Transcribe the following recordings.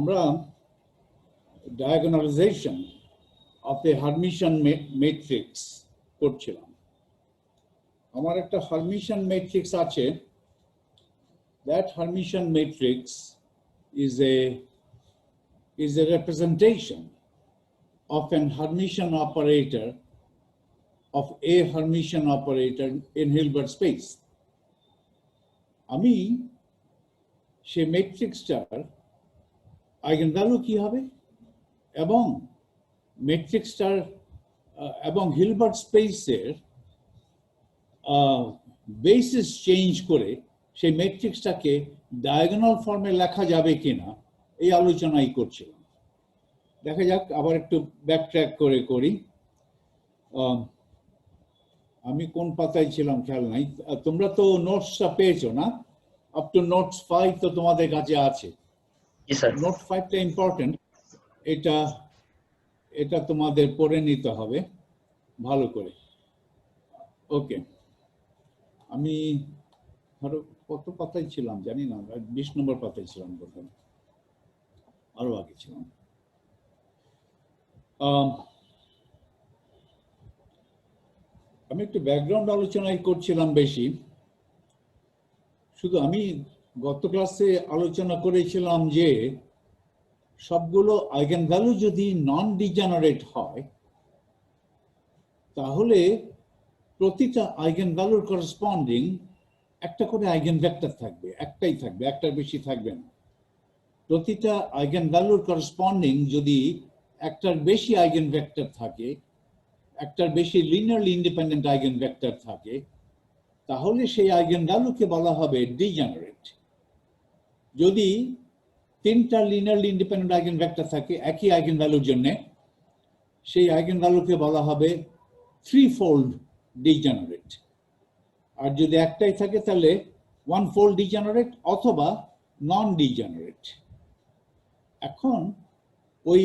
আমরা diagonalization of a Hermitian matrix করছিলাম। আমার একটা Hermitian matrix আছে। That Hermitian matrix is a representation of an Hermitian operator of a Hermitian operator in Hilbert space. আমি সেই ম্যাট্রিক্সটার eigenvalue কি হবে এবং ম্যাট্রিক্সটার এবং হিলবার্ট স্পেসের বেসিস চেঞ্জ করে সেই ম্যাট্রিক্সটাকে ডায়াগোনাল ফর্মে লেখা যাবে কিনা এই আলোচনাই করছিলাম। দেখা যাক, আবার একটু ব্যাকট্র্যাক করে করি। আমি কোন পাতায় ছিলাম খেয়াল নাই। তোমরা তো নোটসটা পেয়েছো না? আপ টু নোটস 5 তো তোমাদের কাছে আছে। নোট 5টা ইম্পর্টেন্ট, এটা তোমাদের পড়ে নিতে হবে ভালো করে। ওকে, আমি ধরো কত পাতায় ছিলাম জানি না, 20 নম্বর পাতায় ছিলাম, বোধহয় আরো আগে ছিলাম। আমি একটু ব্যাকগ্রাউন্ড আলোচনাই করছিলাম বেশি। শুধু আমি গত ক্লাসে আলোচনা করেছিলাম যে সবগুলো আইগেনভ্যালু যদি নন ডিজেনারেট হয় তাহলে প্রতিটা আইগেনভ্যালুর করসপন্ডিং একটা করে আইগেনভেক্টর থাকবে, একটাই থাকবে, একটার বেশি থাকবে না। প্রতিটা আইগেনভ্যালুর করসপন্ডিং যদি একটার বেশি আইগেনভেক্টর থাকে, একটার বেশি লিনিয়ারলি ইন্ডিপেন্ডেন্ট আইগেনভেক্টর থাকে, তাহলে সেই আইগেনভ্যালুকে বলা হবে ডিজেনারেট। যদি 3টা লিনিয়ারলি ইন্ডিপেন্ডেন্ট আইগেনভেক্টর থাকে একই আইগেনভ্যালুর জন্য, সেই আইগেনভ্যালুকে বলা হবে থ্রিফোল্ড ডিজেনারেট। আর যদি একটাই থাকে তাহলে ওয়ানফোল্ড ডিজেনারেট অথবা নন ডিজেনারেট। এখন ওই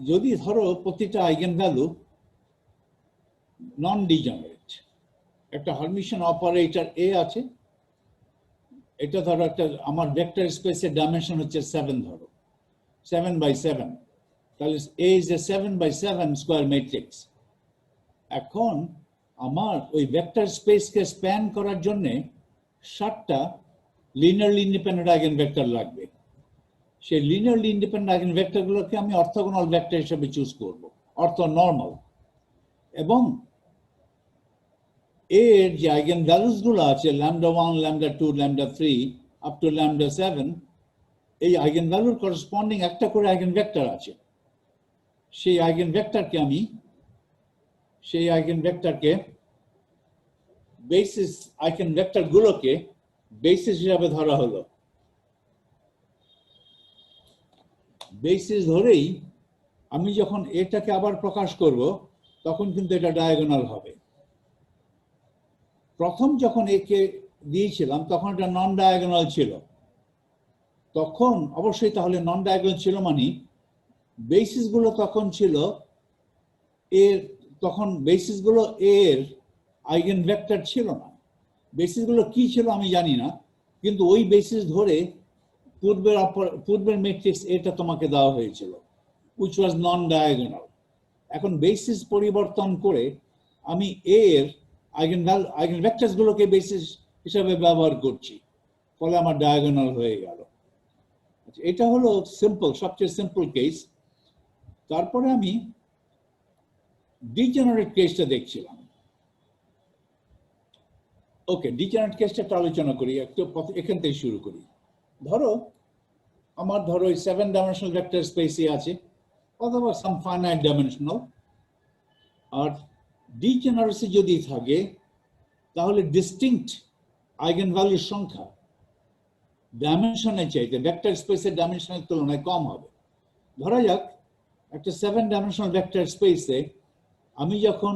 যদি ধরো প্রতিটা আইগেনভ্যালু নন ডিজেনারেট, একটা হার্মিশন অপারেটর এ আছে, এটা ধরো একটা আমার ভেক্টর স্পেসের ডাইমেনশন হচ্ছে 7, ধরো 7x7, তাহলে A is a 7x7 square matrix. এখন আমার ওই ভেক্টর স্পেসকে স্প্যান করার জন্য 7টা লিনিয়ারলি ইন্ডিপেন্ডেন্ট আইগেনভেক্টর লাগবে। সেই লিনিয়ারলি ইন্ডিপেন্ডেন্ট আইগেনভেক্টরগুলোকে আমি অর্থোগোনাল ভেক্টর হিসেবে চুজ করব, অর্থোনর্মাল। এবং এর যে আইগেনভ্যালুস গুলো আছে λ1, λ2, λ3 আপ টু λ7, এই আইগেনভ্যালুর করসপন্ডিং একটা করে আইগেনভেক্টর আছে। সেই আইগেনভেক্টরকে বেসিস আইগেনভেক্টর গুলোকে বেসিস হিসাবে ধরা হলো। বেসিস ধরেই আমি যখন এটাকে আবার প্রকাশ করব তখন কিন্তু এটা ডায়াগোনাল হবে। প্রথম যখন একে দিয়েছিলাম তখন এটা নন ডায়াগোনাল ছিল, তখন অবশ্যই তাহলে নন ডায়াগোনাল ছিল মানে বেসিস গুলো তখন ছিল এর, তখন বেসিস গুলো এর আইগেনভেক্টর ছিল না। বেসিস গুলো কি ছিল আমি জানি না, কিন্তু ওই বেসিস ধরে পূর্বের ম্যাট্রিক্স এটা তোমাকে দেওয়া হয়েছিল, which was non diagonal। এখন বেসিস পরিবর্তন করে আমি এর আইগেনভেক্টরস গুলোকে বেসিস হিসাবে ব্যবহার করছি, ফলে আমার ডায়াগোনাল হয়ে গেল। এটা হলো সিম্পল, সবচেয়ে সিম্পল কেস। তারপরে আমি ডিজেনারেট কেসটা দেখছিলাম। ওকে, ডিজেনারেট কেসটা একটা আলোচনা করি, একটু এখান থেকে শুরু করি। ধরো আমার ওই 7 ডাইমেনশনাল ভেক্টর স্পেসে আছে অথবা সাম ফাইনাইট ডাইমেনশনাল। আর ডিজেনারেসি যদি থাকে তাহলে ডিস্টিংক্ট আইগেনভ্যালুর সংখ্যা ডাইমেনশনের চাইতে ভেক্টর স্পেসের ডাইমেনশনের তুলনায় কম হবে। ধরা যাক একটা 7 ডাইমেনশনাল ভেক্টর স্পেসে আমি যখন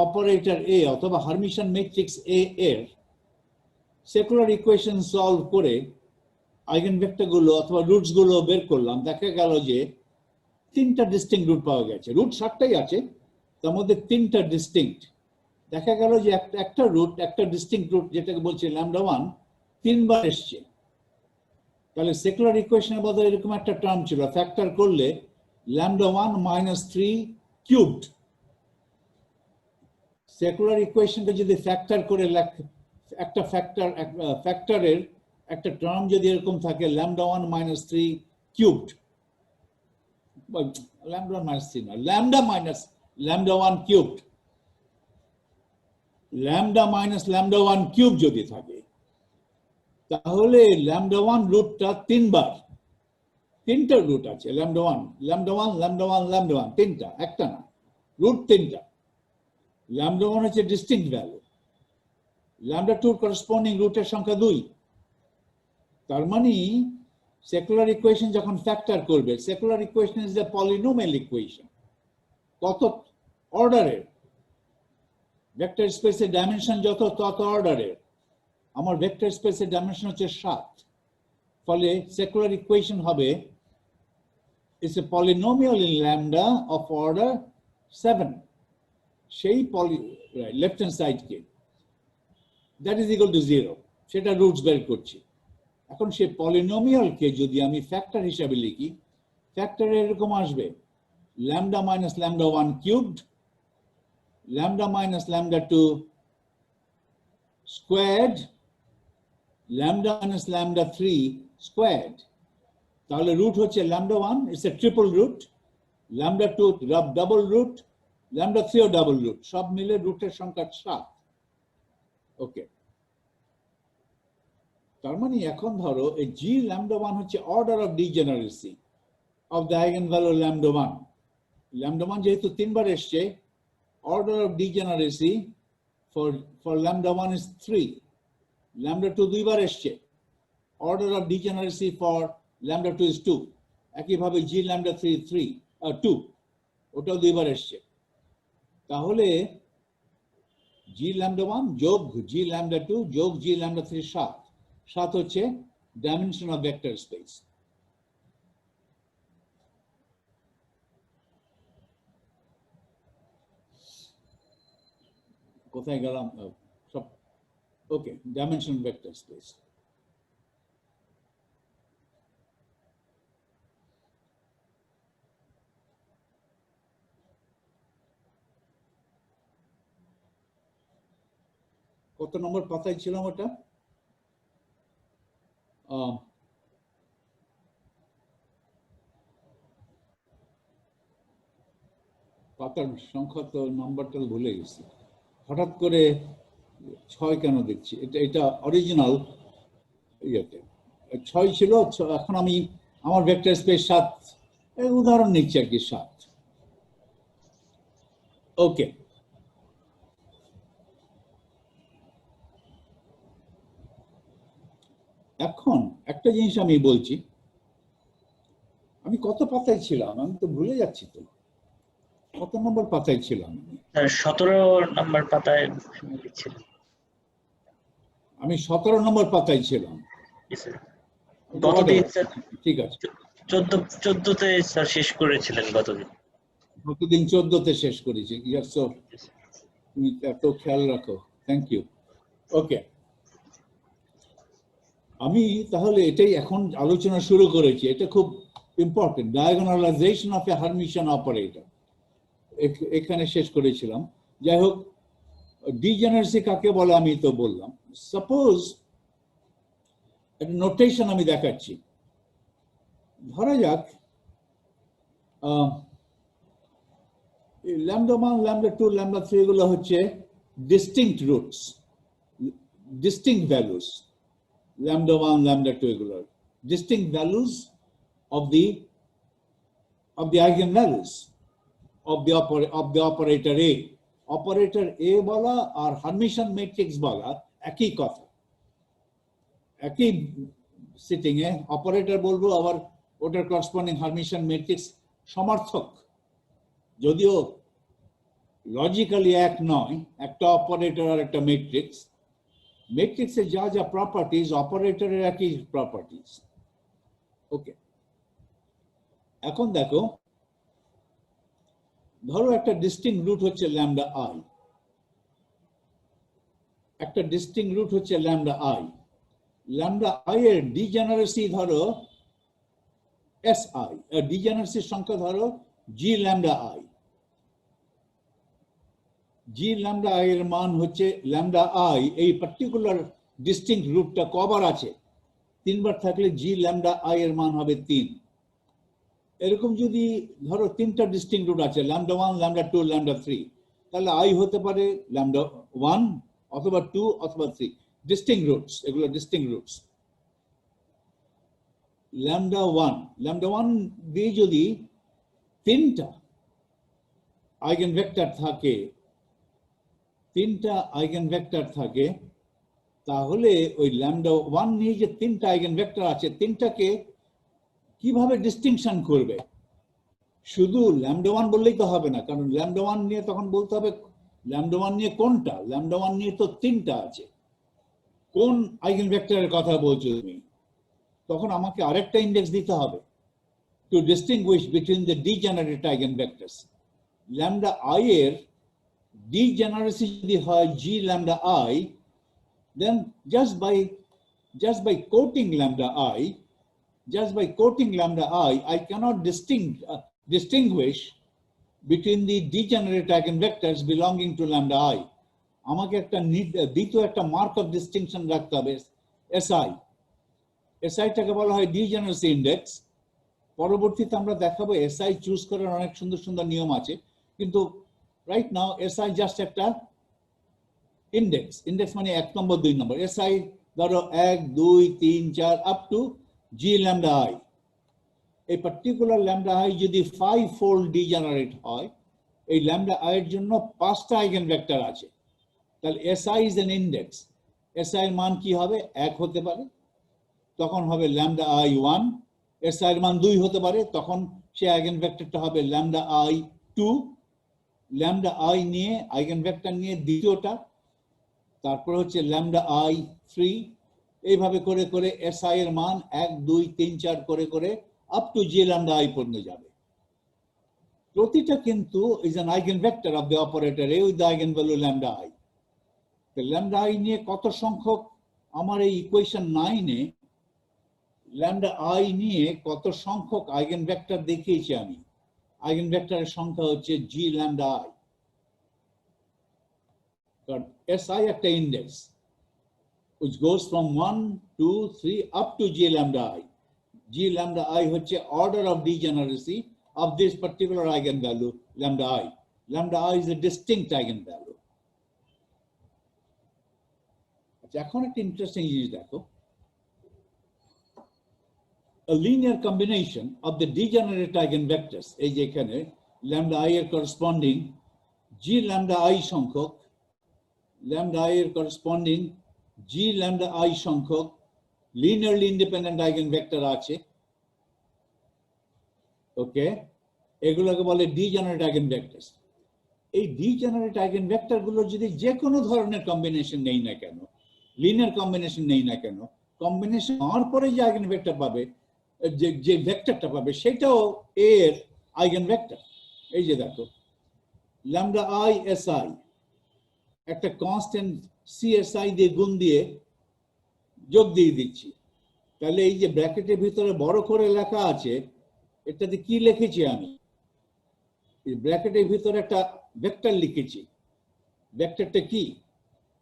অপারেটর এ অথবা হার্মিশন ম্যাট্রিক্স এ এর সেকুলার ইকুয়েশন সলভ করে আইগেনভেক্টর গুলো অথবা রুটস গুলো বের করলাম, দেখা গেল যে 3টা ডিস্টিংক্ট রুট পাওয়া গেছে। রুট 7টাই আছে, তার মধ্যে 3টা ডিস্টিংক্ট। দেখা গেল যে একটা ডিস্টিংক্ট রুট যেটাকে বলছে λ1 3বার এসছে, তাহলে সেকুলার ইকুয়েশনের বদলে এরকম একটা টার্ম ছিল, ফ্যাক্টর করলে ল্যামডা 1 মাইনাস 3 কিউবড। সেকুলার ইকুয়েশনটা যদি ফ্যাক্টর করে একটা ফ্যাক্টরের একটা টার্ম যদি এরকম থাকে lambda 1 minus 3 cubed, lambda 1 minus 3 না, lambda minus lambda 1 cubed, lambda minus lambda 1 cube যদি থাকে, তাহলে ল্যামডা 1 রুটটা 3 বার, 3টা রুট আছে ল্যামডা 1, ল্যামডা 1, ল্যামডা 1, ল্যামডা 1, 3টা, একটা না, রুট 3টা। ল্যামডা 1 হচ্ছে ডিস্টিংক্ট ভ্যালু, ল্যামডা 2 করসপন্ডিং রুটের সংখ্যা 2। তার মানে সেকুলার ইকুয়েশন যখন ফ্যাক্টর করবে, secular equation is the polynomial equation. কত অর্ডারের ভেক্টর স্পেসের ডাইমেনশন যত তত অর্ডারের, আমার ভেক্টর স্পেসের ডাইমেনশন হচ্ছে 7, ফলে সেকুলার ইকুয়েশন হবে it's a polynomial in lambda of order 7। সেই লেফট হ্যান্ড সাইডকে দ্যাট ইজ ইকুয়াল টু 0, সেটা রুটস বের করছি। এখন সেই পলিনোমিয়ালকে যদি আমি ফ্যাক্টর হিসাবে লিখি, ফ্যাক্টরে এরকম আসবে lambda minus lambda 1 cubed, lambda minus lambda 2 squared, lambda minus lambda 3 squared. তাহলে রুট হচ্ছে lambda 1 it's a triple root, lambda 2 double root, lambda 3 ও ডাবল রুট, সব মিলে রুটের সংখ্যা 7। ওকে, তার মানে এখন ধরো এই জি ল্যামডা 1 হচ্ছে order of degeneracy of the eigenvalue lambda 1। Lambda 1 যেহেতু 3 বার এসছে, order of degeneracy for lambda 1 is 3, lambda 2 2 বার এসছে, order of degeneracy for lambda 2 is 2, একইভাবে g lambda 3 2, ওটাও 2 বার এসছে। তাহলে g lambda 1 যোগ g lambda 2 যোগ g lambda 3 7 হচ্ছে ডাইমেনশন অফ ভেক্টর স্পেস। কোথায় গেলাম সব? ওকে, ডাইমেনশন ভেক্টর স্পেস। কত নম্বর পাতায় ছিলাম ওটা? পাতার সংখ্যা তো নাম্বারটা ভুলে গেছি, হঠাৎ করে 6 কেন দেখছি, এটা অরিজিনাল ইয়েতে 6 ছিল, এখন আমি আমার ভেক্টর স্পেস 7 উদাহরণ নিচ্ছি আর কি, 7। ওকে, এখন একটা জিনিস আমি বলছি, আমি কত পাতায় ছিলাম আমি তো ভুলে যাচ্ছি, তো কত নম্বর পাতায় ছিলাম? 17 নম্বর পাতায় ছিলাম আমি, 17 নম্বর পাতায় ছিলাম। গতদিন ঠিক আছে, 14তে স্যার শেষ করেছিলেন, গতদিন 14তে শেষ করেছি। তুমি এত খেয়াল রাখো, থ্যাংক ইউ। ওকে, আমি তাহলে এটাই এখন আলোচনা শুরু করেছি, এটা খুব important, diagonalization of a Hermitian operator, এখানে শেষ করেছিলাম। যাই হোক, ডিজেনারেসি কাকে বলে আমি তো বললাম। সাপোজ একটা নোটেশন আমি দেখাচ্ছি, ধরা যাক ল্যামডা 1, ল্যামডা 2, ল্যামডা 3 এগুলো হচ্ছে distinct roots, distinct values. lambda 1, lambda 2 এগুলো distinct values of the eigenvalues of the operator A. Operator A বলা আর হারমিশন ম্যাট্রিক্স বলা একই কথা, একই সিটিং এ অপারেটর বলবো, আবার ওটার করসপন্ডিং হারমিশন ম্যাট্রিক্স সমার্থক, যদিও লজিক্যালি এক নয়, একটা অপারেটর আর একটা ম্যাট্রিক্স। ম্যাট্রিক্সের যা যা প্রপার্টিজ, অপারেটরের একই প্রপার্টিজ। ওকে, এখন দেখো, ধরো একটা ডিস্টিংক্ট রুট হচ্ছে ল্যামডা i, একটা ডিস্টিংক্ট রুট হচ্ছে ল্যামডা i। ল্যামডা আই এর ডিজেনারেসি ধরো এস আই, ডিজেনারেসির সংখ্যা ধরো জি lambda I. G lambda i এর মান হচ্ছে ল্যামডা আই, এই পার্টিকুলার ডিস্টিংক্ট রুটটা কবার আছে, 3 বার থাকলে জি ল্যামডা আই এর মান হবে 3। এরকম যদি ধরো 3টা ডিস্টিংক্ট রুট আছে, ল্যামডা 1, ল্যামডা 2, ল্যামডা 3, তাহলে আই হতে পারে ল্যামডা 1 অথবা 2 অথবা 3। ডিস্টিংক্ট রুটস, এগুলো ডিস্টিংক্ট রুটস। ল্যামডা 1 দিয়ে যদি 3টা আইগেনভেক্টর থাকে, 3টা আইগেনভেক্টর থাকে, তাহলে ওই ল্যামডা 1 নিয়ে যে 3টা আইগেনভেক্টর আছে, 3টাকে কিভাবে ডিস্টিংশন করবে? শুধু ল্যামডা 1 বললেই তো হবে না, কারণ ল্যামডা 1 নিয়ে তখন বলতে হবে ল্যামডা 1 নিয়ে কোনটা। ল্যামডা 1 নিয়ে তো 3টা আছে, কোন আইগেনভেক্টরের কথা বলছো তুমি? তখন আমাকে আরেকটা ইন্ডেক্স দিতে হবে to distinguish between the degenerate eigenvectors. Lambda i এর ডিজেনারেসি যদি হয় g lambda i, then just by quoting lambda I, I cannot distinguish between the degenerate eigenvectors belonging to lambda I. আমাকে একটা দ্বিতীয় একটা মার্ক অফ ডিস্টিংশন রাখতে হবে, SI। SI-টাকে বলা হয় ডিজেনারেসি ইন্ডেক্স। পরবর্তীতে আমরা দেখাবো SI চুজ করার অনেক সুন্দর সুন্দর নিয়ম আছে, কিন্তু রাইট নাও SI জাস্ট একটা ইন্ডেক্স। ইন্ডেক্স মানে 1 নম্বর 2 নম্বর। SI ধরো 1 2 3 4 up to G lambda I. এই পার্টিকুলার ল্যামডা আই যদি 5-fold ডিজেনারেট হয়, এই ল্যামডা আই এর জন্য 5টা আইগেনভেক্টর আছে, তাহলে SI is an index. SI এর মান কি হবে? 1 হতে পারে, তখন হবে ল্যামডা আই 1। SI এর মান 2 হতে পারে, তখন সেই আইগেনভেক্টরটা হবে ল্যামডা আই 2। ল্যামডা আই নিয়ে আইগেনভেক্টর নিয়ে দ্বিতীয়টা, তারপর হচ্ছে ল্যামডা আই 3। এইভাবে করে করে SI এর মান 1 2 3 4 করে করে up to G lambda I পর্যন্ত যাবে। প্রতিটা কিন্তু is an eigenvector of the operator A with the eigenvalue lambda I. তো ল্যামডা আই নিয়ে কত সংখ্যক, আমার এই ইকুয়েশন 9-এ ল্যামডা আই নিয়ে কত সংখ্যক আইগেনভেক্টর দেখিয়েছি আমি। আইগেনভেক্টরের সংখ্যা হচ্ছে জি ল্যামডা আই। কারণ SI একটা index which goes from 1 2 3 up to G lambda I. G lambda I হচ্ছে order of degeneracy of this particular eigenvalue lambda I. Lambda I is a distinct eigenvalue. আচ্ছা, এখন একটা ইন্টারেস্টিং জিনিস দেখো। A linear combination of the degenerate eigenvectors, এই যে এখানে lambda I এর corresponding G lambda I সংখ্যক, lambda I এর corresponding G lambda I সংখ্যক linearly independent eigenvector আছে, ওকে, এগুলোকে বলে ডিজেনারেট eigenvectors। এই ডিজেনারেট eigenvector গুলো যদি যে কোনো ধরনের কম্বিনেশন নেই না কেন, লিনিয়ার কম্বিনেশন নেই না কেন, কম্বিনেশন হওয়ার পরে যে eigenvector পাবে, যে ভেক্টরটা পাবে, সেটাও A এর eigenvector। এই যে দেখো lambda I SI একটা কনস্ট্যান্ট CSI দিয়ে গুণ দিয়ে যোগ দিয়ে দিচ্ছি, তাহলে এই যে ব্র্যাকেটের ভিতরে বড় করে লেখা আছে, এটাতে কি লিখেছি আমি? ব্র্যাকেটের ভিতরে একটা ভেক্টর লিখেছি। ভেক্টরটা কি?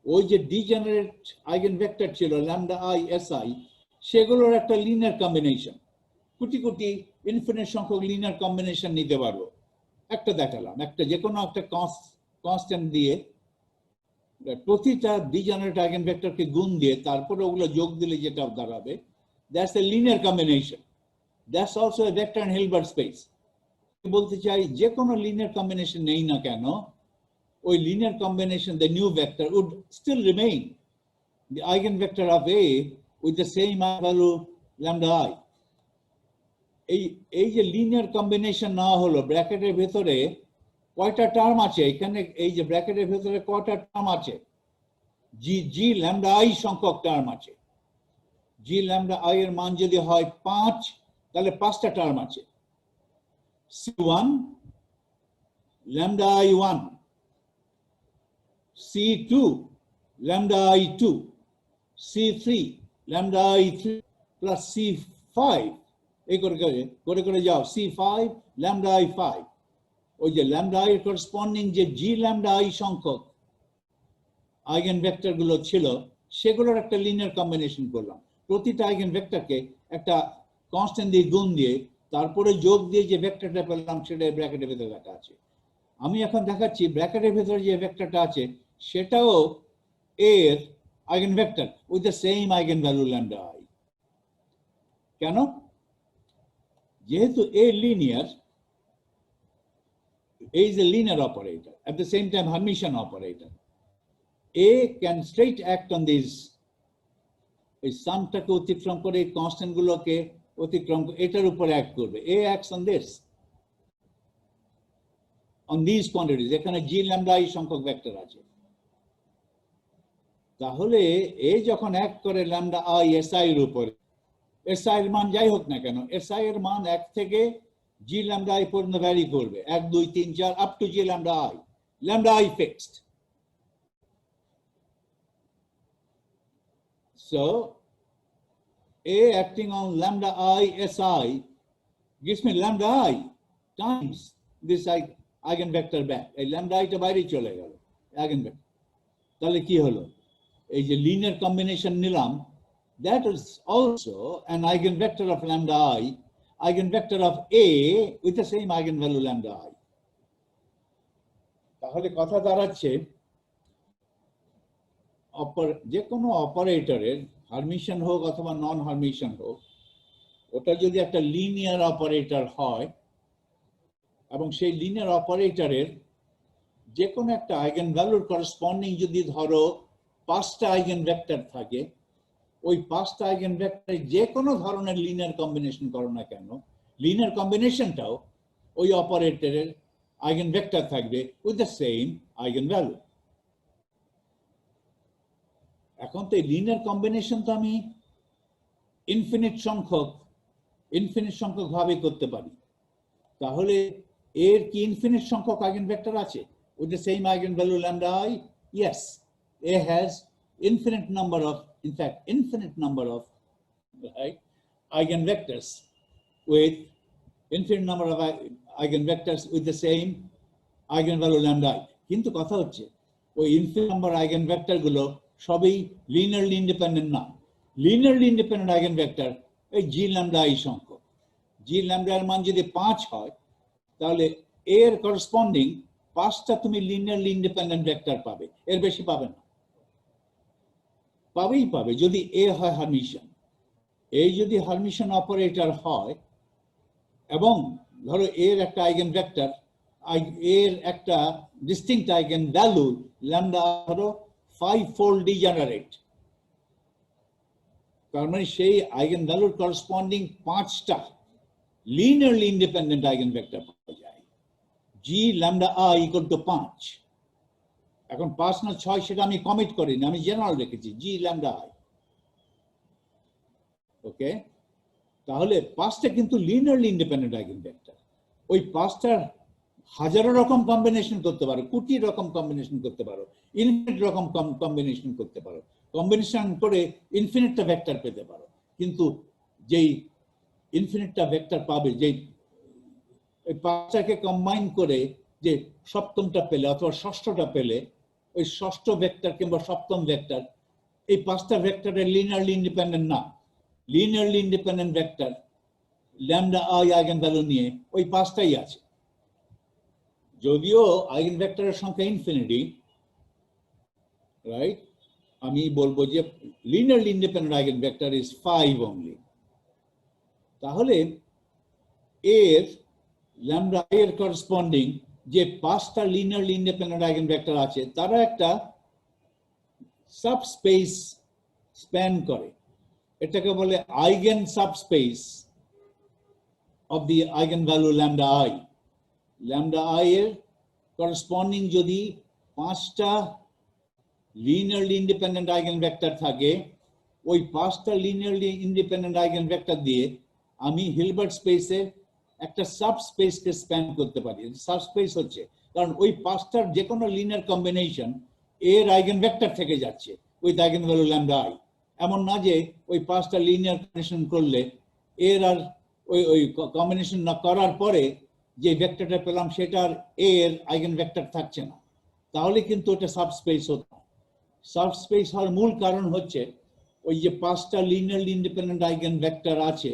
ওই যে ডিজেনারেট আইগেনভেক্টর ছিল ল্যামডা আই SI, সেগুলোর একটা linear combination. Crore crore infinite সংখ্যক লিনিয়ার কম্বিনেশন নিতে পারবো। একটা দেখালাম, একটা যে কোনো একটা কনস্ট্যান্ট দিয়ে প্রতিটা ডিজেনারেট আইগেনভেক্টরকে গুণ দিয়ে তারপরে ওগুলো যোগ দিলে যেটা দাঁড়াবে, that's a linear combination. That's also a vector in Hilbert space. বলতে চাই যে কোনো লিনিয়ার কম্বিনেশন নেই না কেন, ওই linear combination, the new vector would still remain the eigenvector of A with the same value lambda I. এই যে লিনিয়ার কম্বিনেশন না হলো, ব্র্যাকেটের ভেতরে কয়টা টার্ম আছে এখানে? এই যে ব্র্যাকেটের ভেতরে কয়টা টার্ম আছে? জি ল্যামডা আই সংখ্যক টার্ম আছে। জি ল্যামডা আই এর মান যদি হয় 5, তাহলে 5টা টার্ম আছে। C1 lambda I1, C2 lambda I2, C3 lambda I3 plus C5 এই করে যাও C5 lambda I5 ওই যে lambda I corresponding যে G lambda I সংখ্যক আইগেন ভেক্টর গুলো ছিল সেগুলোর একটা লিনিয়ার কম্বিনেশন করলাম প্রতিটা আইগেন ভেক্টরকে একটা কনস্ট্যান্ট দিয়ে গুণ দিয়ে তারপরে যোগ দিয়ে যে ভেক্টরটা পেলাম সেটা ব্র্যাকেটের ভেতরে রাখা আছে আমি এখন দেখাচ্ছি ব্র্যাকেটের ভেতরে যে ভেক্টরটা আছে সেটাও এর eigen vector with the same eigen value lambda i কেন যেহেতু A linear A is a linear operator at the same time Hermitian operator A can straight act on these এই সামটাকে অতিক্রম করে এই কনস্ট্যান্ট গুলোকে অতিক্রম এটার উপরে অ্যাক্ট করবে A acts on this on these quantities এখানে G lambda I সংখ্যক ভেক্টর আছে তাহলে A যখন অ্যাক্ট করে lambda I SI এর উপরে SI এর মান যাই হোক না কেন SI এর মান 1 থেকে G lambda I পর্যন্ত ভ্যারি করবে 1 2 3 4 up to G lambda I fixed so A acting on lambda I SI gives me lambda I times this eigenvector back এই lambda I টা বাইরে চলে গেল eigenvector তাহলে কি হলো এই যে লিনিয়ার কম্বিনেশন নিলাম that is also an eigenvector of lambda I eigenvector of A with the same eigenvalue lambda I তাহলে কথা দাঁড়াচ্ছে যে কোনো অপারেটরের হারমিশন হোক অথবা নন হারমিশন হোক ওটা যদি একটা লিনিয়ার অপারেটর হয় এবং সেই লিনিয়ার অপারেটরের যে কোনো একটা আইগেন ভ্যালুর করসপন্ডিং যদি ধরো 5টা আইগেন ভেক্টর থাকে ওই 5টা আইগেন ভেক্টরে যে কোনো ধরনের লিনিয়ার কম্বিনেশন করো না কেন লিনিয়ার কম্বিনেশনটাও ওই অপারেটরের আইগেন ভেক্টর থাকবে with the same eigen value এখন তো এই লিনিয়ার কম্বিনেশন তো আমি ইনফিনিট সংখ্যক ভাবে করতে পারি তাহলে এর কি ইনফিনিট সংখ্যক আইগেন ভেক্টর আছে with the same eigenvalue lambda I yes A has infinite number of right eigenvectors with infinite number of eigenvectors with the same eigenvalue lambda I কিন্তু কথা হচ্ছে ওই ইনফিনিট নাম্বার আইগেনভেক্টর গুলো সবই linearly independent না linearly independent eigenvector এই G lambda I সংখ্যক G lambda এর মান যদি 5 হয় তাহলে A এর করসপন্ডিং 5টা তুমি লিনিয়ারলি ইন্ডিপেন্ডেন্ট ভেক্টর পাবে এর বেশি পাবে না পাবে যদি A হয় হারমিশন এই যদি হারমিশন অপারেটর হয় এবং ধরো এর একটা আইগেন ভেক্টর এর একটা ডিস্টিংক্ট আইগেন ভ্যালু ল্যাম্ডা ধরো 5-fold ডিজেনারেট তার মানে সেই আইগেন ভ্যালুর করসপন্ডিং 5টা লিনিয়ারলি ইন্ডিপেন্ডেন্ট আইগেন ভেক্টর পাওয়া যায় G lambda I equal to 5 এখন 5 না 6 সেটা আমি কমিট করিনি আমি জেনারেল রেখেছি G lambda I ওকে তাহলে 5টা কিন্তু লিনিয়ারলি ইন্ডিপেন্ডেন্ট আইগেনভেক্টর ওই 5টার হাজারো রকম কম্বিনেশন করতে পারো কোটি রকম কম্বিনেশন করতে পারো ইনফিনিট রকম কম্বিনেশন করতে পারো কম্বিনেশন করে ইনফিনিটটা ভেক্টর পেতে পারো কিন্তু যেই ইনফিনিটটা ভেক্টর পাবে যেই ওই 5টাকে কম্বাইন করে যে সপ্তমটা পেলে অথবা ষষ্ঠটা পেলে ওই ষষ্ঠ ভেক্টর কিংবা সপ্তম ভেক্টর এই 5টা ভেক্টরের লিনিয়ারলি ইন্ডিপেন্ডেন্ট না linearly independent vector lambda I eigen value নিয়ে ওই 5টাই আছে যদিও আইগেন ভেক্টরের সংখ্যা ইনফিনিটি রাইট আমি বলবো যে linearly independent eigen vector is 5 only তাহলে এর ল্যাম্ডা I এর করসপন্ডিং যে 5টা লিনিয়ারলি ইন্ডিপেন্ডেন্ট আইগেন ভেক্টর আছে তারা একটা সাবস্পেস স্প্যান করে এটাকে বলে eigen subspace of the eigen value lambda I lambda I এর করসপন্ডিং যদি 5টা লিনিয়ারলি ইন্ডিপেন্ডেন্ট আইগেন ভেক্টর থাকে ওই 5টা লিনিয়ারলি ইন্ডিপেন্ডেন্ট আইগেন ভেক্টর দিয়ে আমি হিলবার্ট স্পেসে একটা সাবস্পেসকে স্প্যান করতে পারি সাবস্পেস হচ্ছে কারণ ওই 5টার যে কোনো লিনিয়ার কম্বিনেশন এর আইগেন ভেক্টর থেকে যাচ্ছে with eigen value lambda I এমন না যে ওই 5টা লিনিয়ার কম্বিনেশন করলে এর আর ওই কম্বিনেশন না করার পরে যে ভেক্টরটা পেলাম সেটার এ এর আইগেন ভেক্টর থাকছে না, তাহলে কিন্তু এটা সাবস্পেস হতো না। সাবস্পেস হওয়ার মূল কারণ হচ্ছে ওই যে 5টা লিনিয়ারলি ইন্ডিপেন্ডেন্ট আইগেন ভেক্টর আছে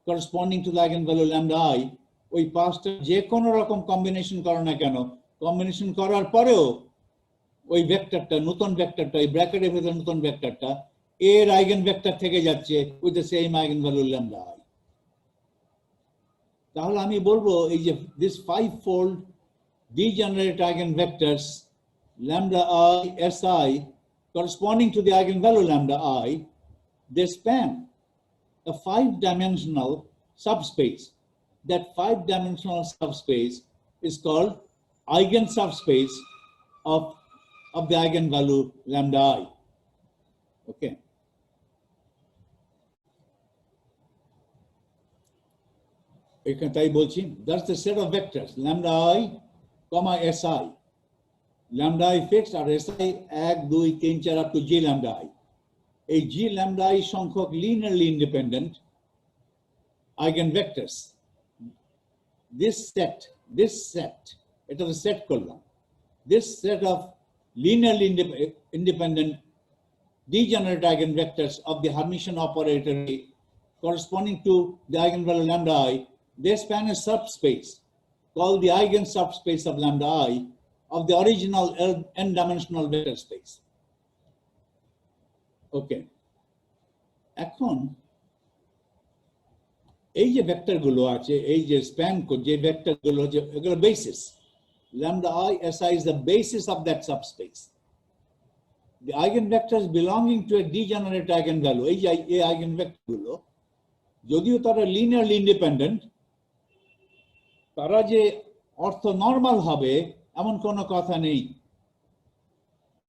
corresponding to the eigen value lambda I, ওই 5টা যে কোনো রকম কম্বিনেশন করো না কেন, কম্বিনেশন করার পরেও ওই ভেক্টরটা, নতুন ভেক্টরটা, এই ব্র্যাকেটের ভেতরে নতুন ভেক্টরটা এর আইগেন ভেক্টর থেকে যাচ্ছে with the same eigen value lambda I. তাহলে আমি বলবো এই যে this 5-fold degenerate eigenvectors lambda I Si corresponding to the eigenvalue lambda I, they span a 5-dimensional subspace. That 5-dimensional subspace is called eigen subspace of the eigenvalue lambda I. Okay. তাই বলছি, that's the set of vectors lambda I, Si. Lambda I fixed R Si 1, 2, 3, 4 up to G lambda I. এই G lambda I সংখ্যক linearly independent eigenvectors. This set, এটা তো set করলাম, this set of linearly independent degenerate eigenvectors of the Hermitian operator A corresponding to the eigenvalue lambda I, they span a subspace called the eigen subspace of lambda I of the original n-dimensional vector space. Okay. এখন এই যে vector গুলো আছে, এই যে span যে vector গুলো, যে এগুলো basis, lambda I Si is the basis of that subspace. The eigenvectors belonging to a degenerate eigenvalue, এই যে eigenvector গুলো যদিও তারা linearly independent, তারা যে অর্থ নরমাল হবে এমন কোনো কথা নেই।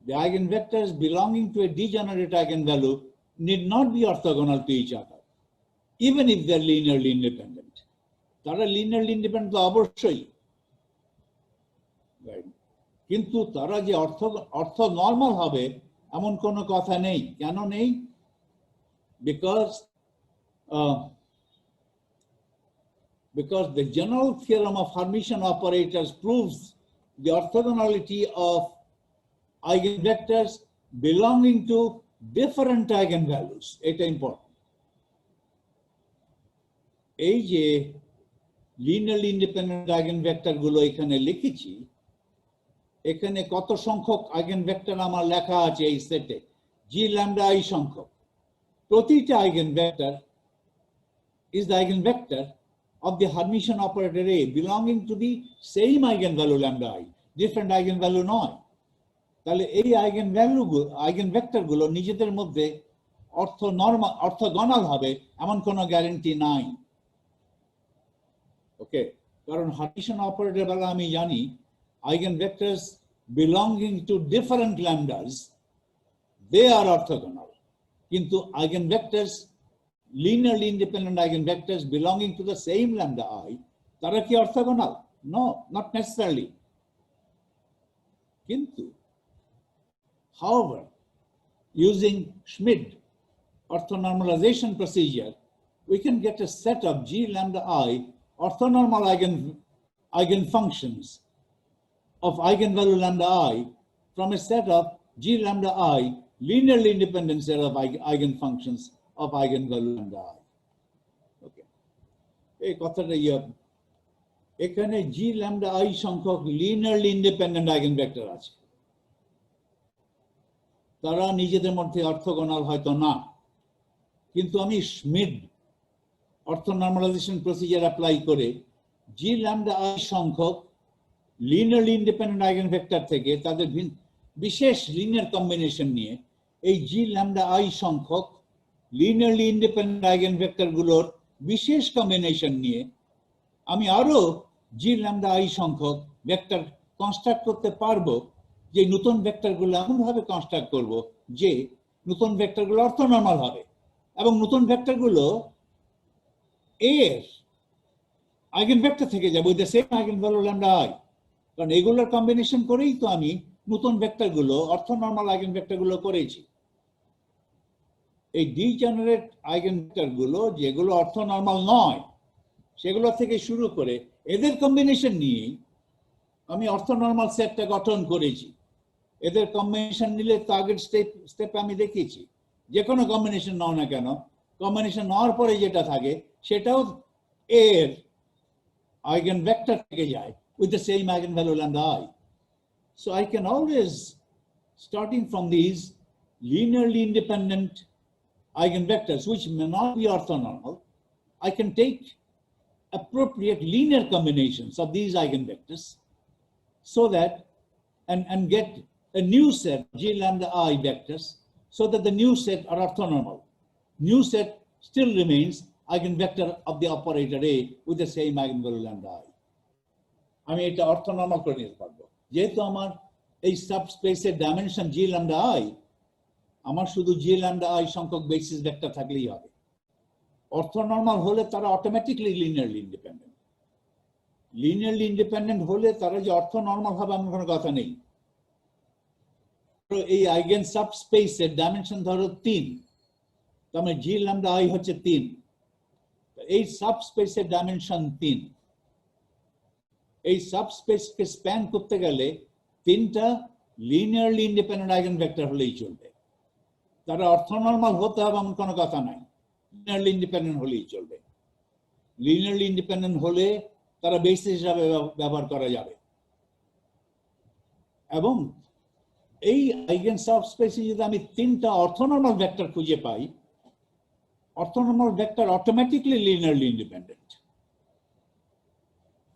The eigenvectors belonging to a degenerate eigenvalue need not be orthogonal to each other, even if they are linearly independent. তারা linearly independent অবশ্যই, কিন্তু তারা যে অর্থ নরমাল হবে এমন কোনো কথা নেই। কেন নেই? Because the general theorem of Hermitian operators proves the orthogonality of eigenvectors belonging to different eigenvalues. It's important. এই যে linearly independent eigenvector গুলো এখানে লিখেছি, এখানে কত সংখ্যক eigenvector আমার লেখা আছে এই সেটে? G lambda I সংখ্যক। প্রতিটা eigenvector is the eigenvector of the Hermitian operator A belonging to the same eigenvalue lambda I, different eigenvalue নয়। তাহলে এই eigenvector গুলো নিজেদের মধ্যে অর্থগণাল হবে এমন কোনো গ্যারান্টি নাই। ওকে, কারণ Hermitian operator বেলা আমি জানি eigenvectors belonging to different lambdas, they are orthogonal, কিন্তু eigenvectors, linearly independent eigenvectors belonging to the same lambda I, তারা কি orthogonal? No, not necessarily. কিন্তু however, using Schmidt orthonormalization procedure, we can get a set of G lambda I orthonormal eigenfunctions of eigenvalue lambda I from a set of G lambda I linearly independent set of eigenfunctions of eigenvalue lambda I. Okay. এই কথাটা এখানে G lambda I সংখ্যক linearly independent eigenvector আছে। তারা নিজেদের মধ্যে orthogonal হয়তো না, কিন্তু আমি Schmidt orthonormalization procedure অ্যাপ্লাই করে G lambda I সংখ্যক linearly independent eigenvector থেকে তাদের বিশেষ linear combination নিয়ে এই G lambda I সংখ্যক linearly independent eigenvector গুলোর বিশেষ কম্বিনেশন নিয়ে আমি আরো G lambda I সংখ্যক ভেক্টর কনস্ট্রাক্ট করতে পারবো, যে নতুন ভেক্টর গুলো এমন ভাবে কনস্ট্রাক্ট করব যে নতুন ভেক্টর গুলো অর্থনর্মাল হবে এবং নতুন ভেক্টর গুলো এর আইগেনভেক্টর থেকে যাবে with the same eigenvalue lambda I, কারণ এগুলোর কম্বিনেশন করেই তো আমি নতুন ভেক্টর গুলো অর্থনর্মাল আইগেনভেক্টর গুলো করেছি। এই ডিজেনারেট আইগেনভেক্টর গুলো যেগুলো অর্থনর্মাল নয় সেগুলো থেকে শুরু করে এদের কম্বিনেশন নিয়ে আমি অর্থনর্মাল সেটটা গঠন করেছি। এদের কম্বিনেশন নিলে তো আগের স্টেপে আমি দেখিয়েছি যে কোনো কম্বিনেশন নাও না কেন, কম্বিনেশন নেওয়ার পরে যেটা থাকে সেটাও এর eigenvector থেকে যায় with the same eigenvalue lambda I. So I can always, starting from these linearly independent eigenvectors, which may not be orthonormal, I can take appropriate linear combinations of these eigenvectors so that, and get a new set, G lambda I vectors, so that the new set are orthonormal. New set still remains eigenvector of the operator A with the same eigenvalue lambda I. আমি এটা অর্থনর্মাল করে নিতে পারবো যেহেতু আমার এই সাবস্পেসের dimension G lambda I, আমার শুধু জি ল্যাম্ডা আই সংখ্যক বেসিস ভেক্টর থাকলেই হবে। অর্থনর্মাল হলে তারা automatically linearly independent. Linearly independent হলে তারা যে অর্থনর্মাল হবে এমন কোনো কথা নেই। এই আইগেন সাবস্পেসের ডাইমেনশন ধরো 3, তার মানে জি ল্যাম্ডা আই হচ্ছে 3, এই সাবস্পেসের ডাইমেনশন 3। এই সাবস্পেসকে স্প্যান করতে গেলে 3টা লিনিয়ারলি ইন্ডিপেন্ডেন্ট আইগেনভেক্টর হলেই চলবে। তারা অর্থনর্মাল হতে হবে এমন কোনো কথা নাই, লিনিয়ারলি ইন্ডিপেন্ডেন্ট হলেই চলবে। লিনিয়ারলি ইন্ডিপেন্ডেন্ট হলে তারা বেসিস হিসাবে ব্যবহার করা যাবে। এবং এই আইগেন সাবস্পেসে যদি আমি 3টা অর্থনর্মাল ভেক্টর খুঁজে পাই, অর্থনর্মাল ভেক্টর অটোমেটিকলি লিনিয়ারলি ইন্ডিপেন্ডেন্ট।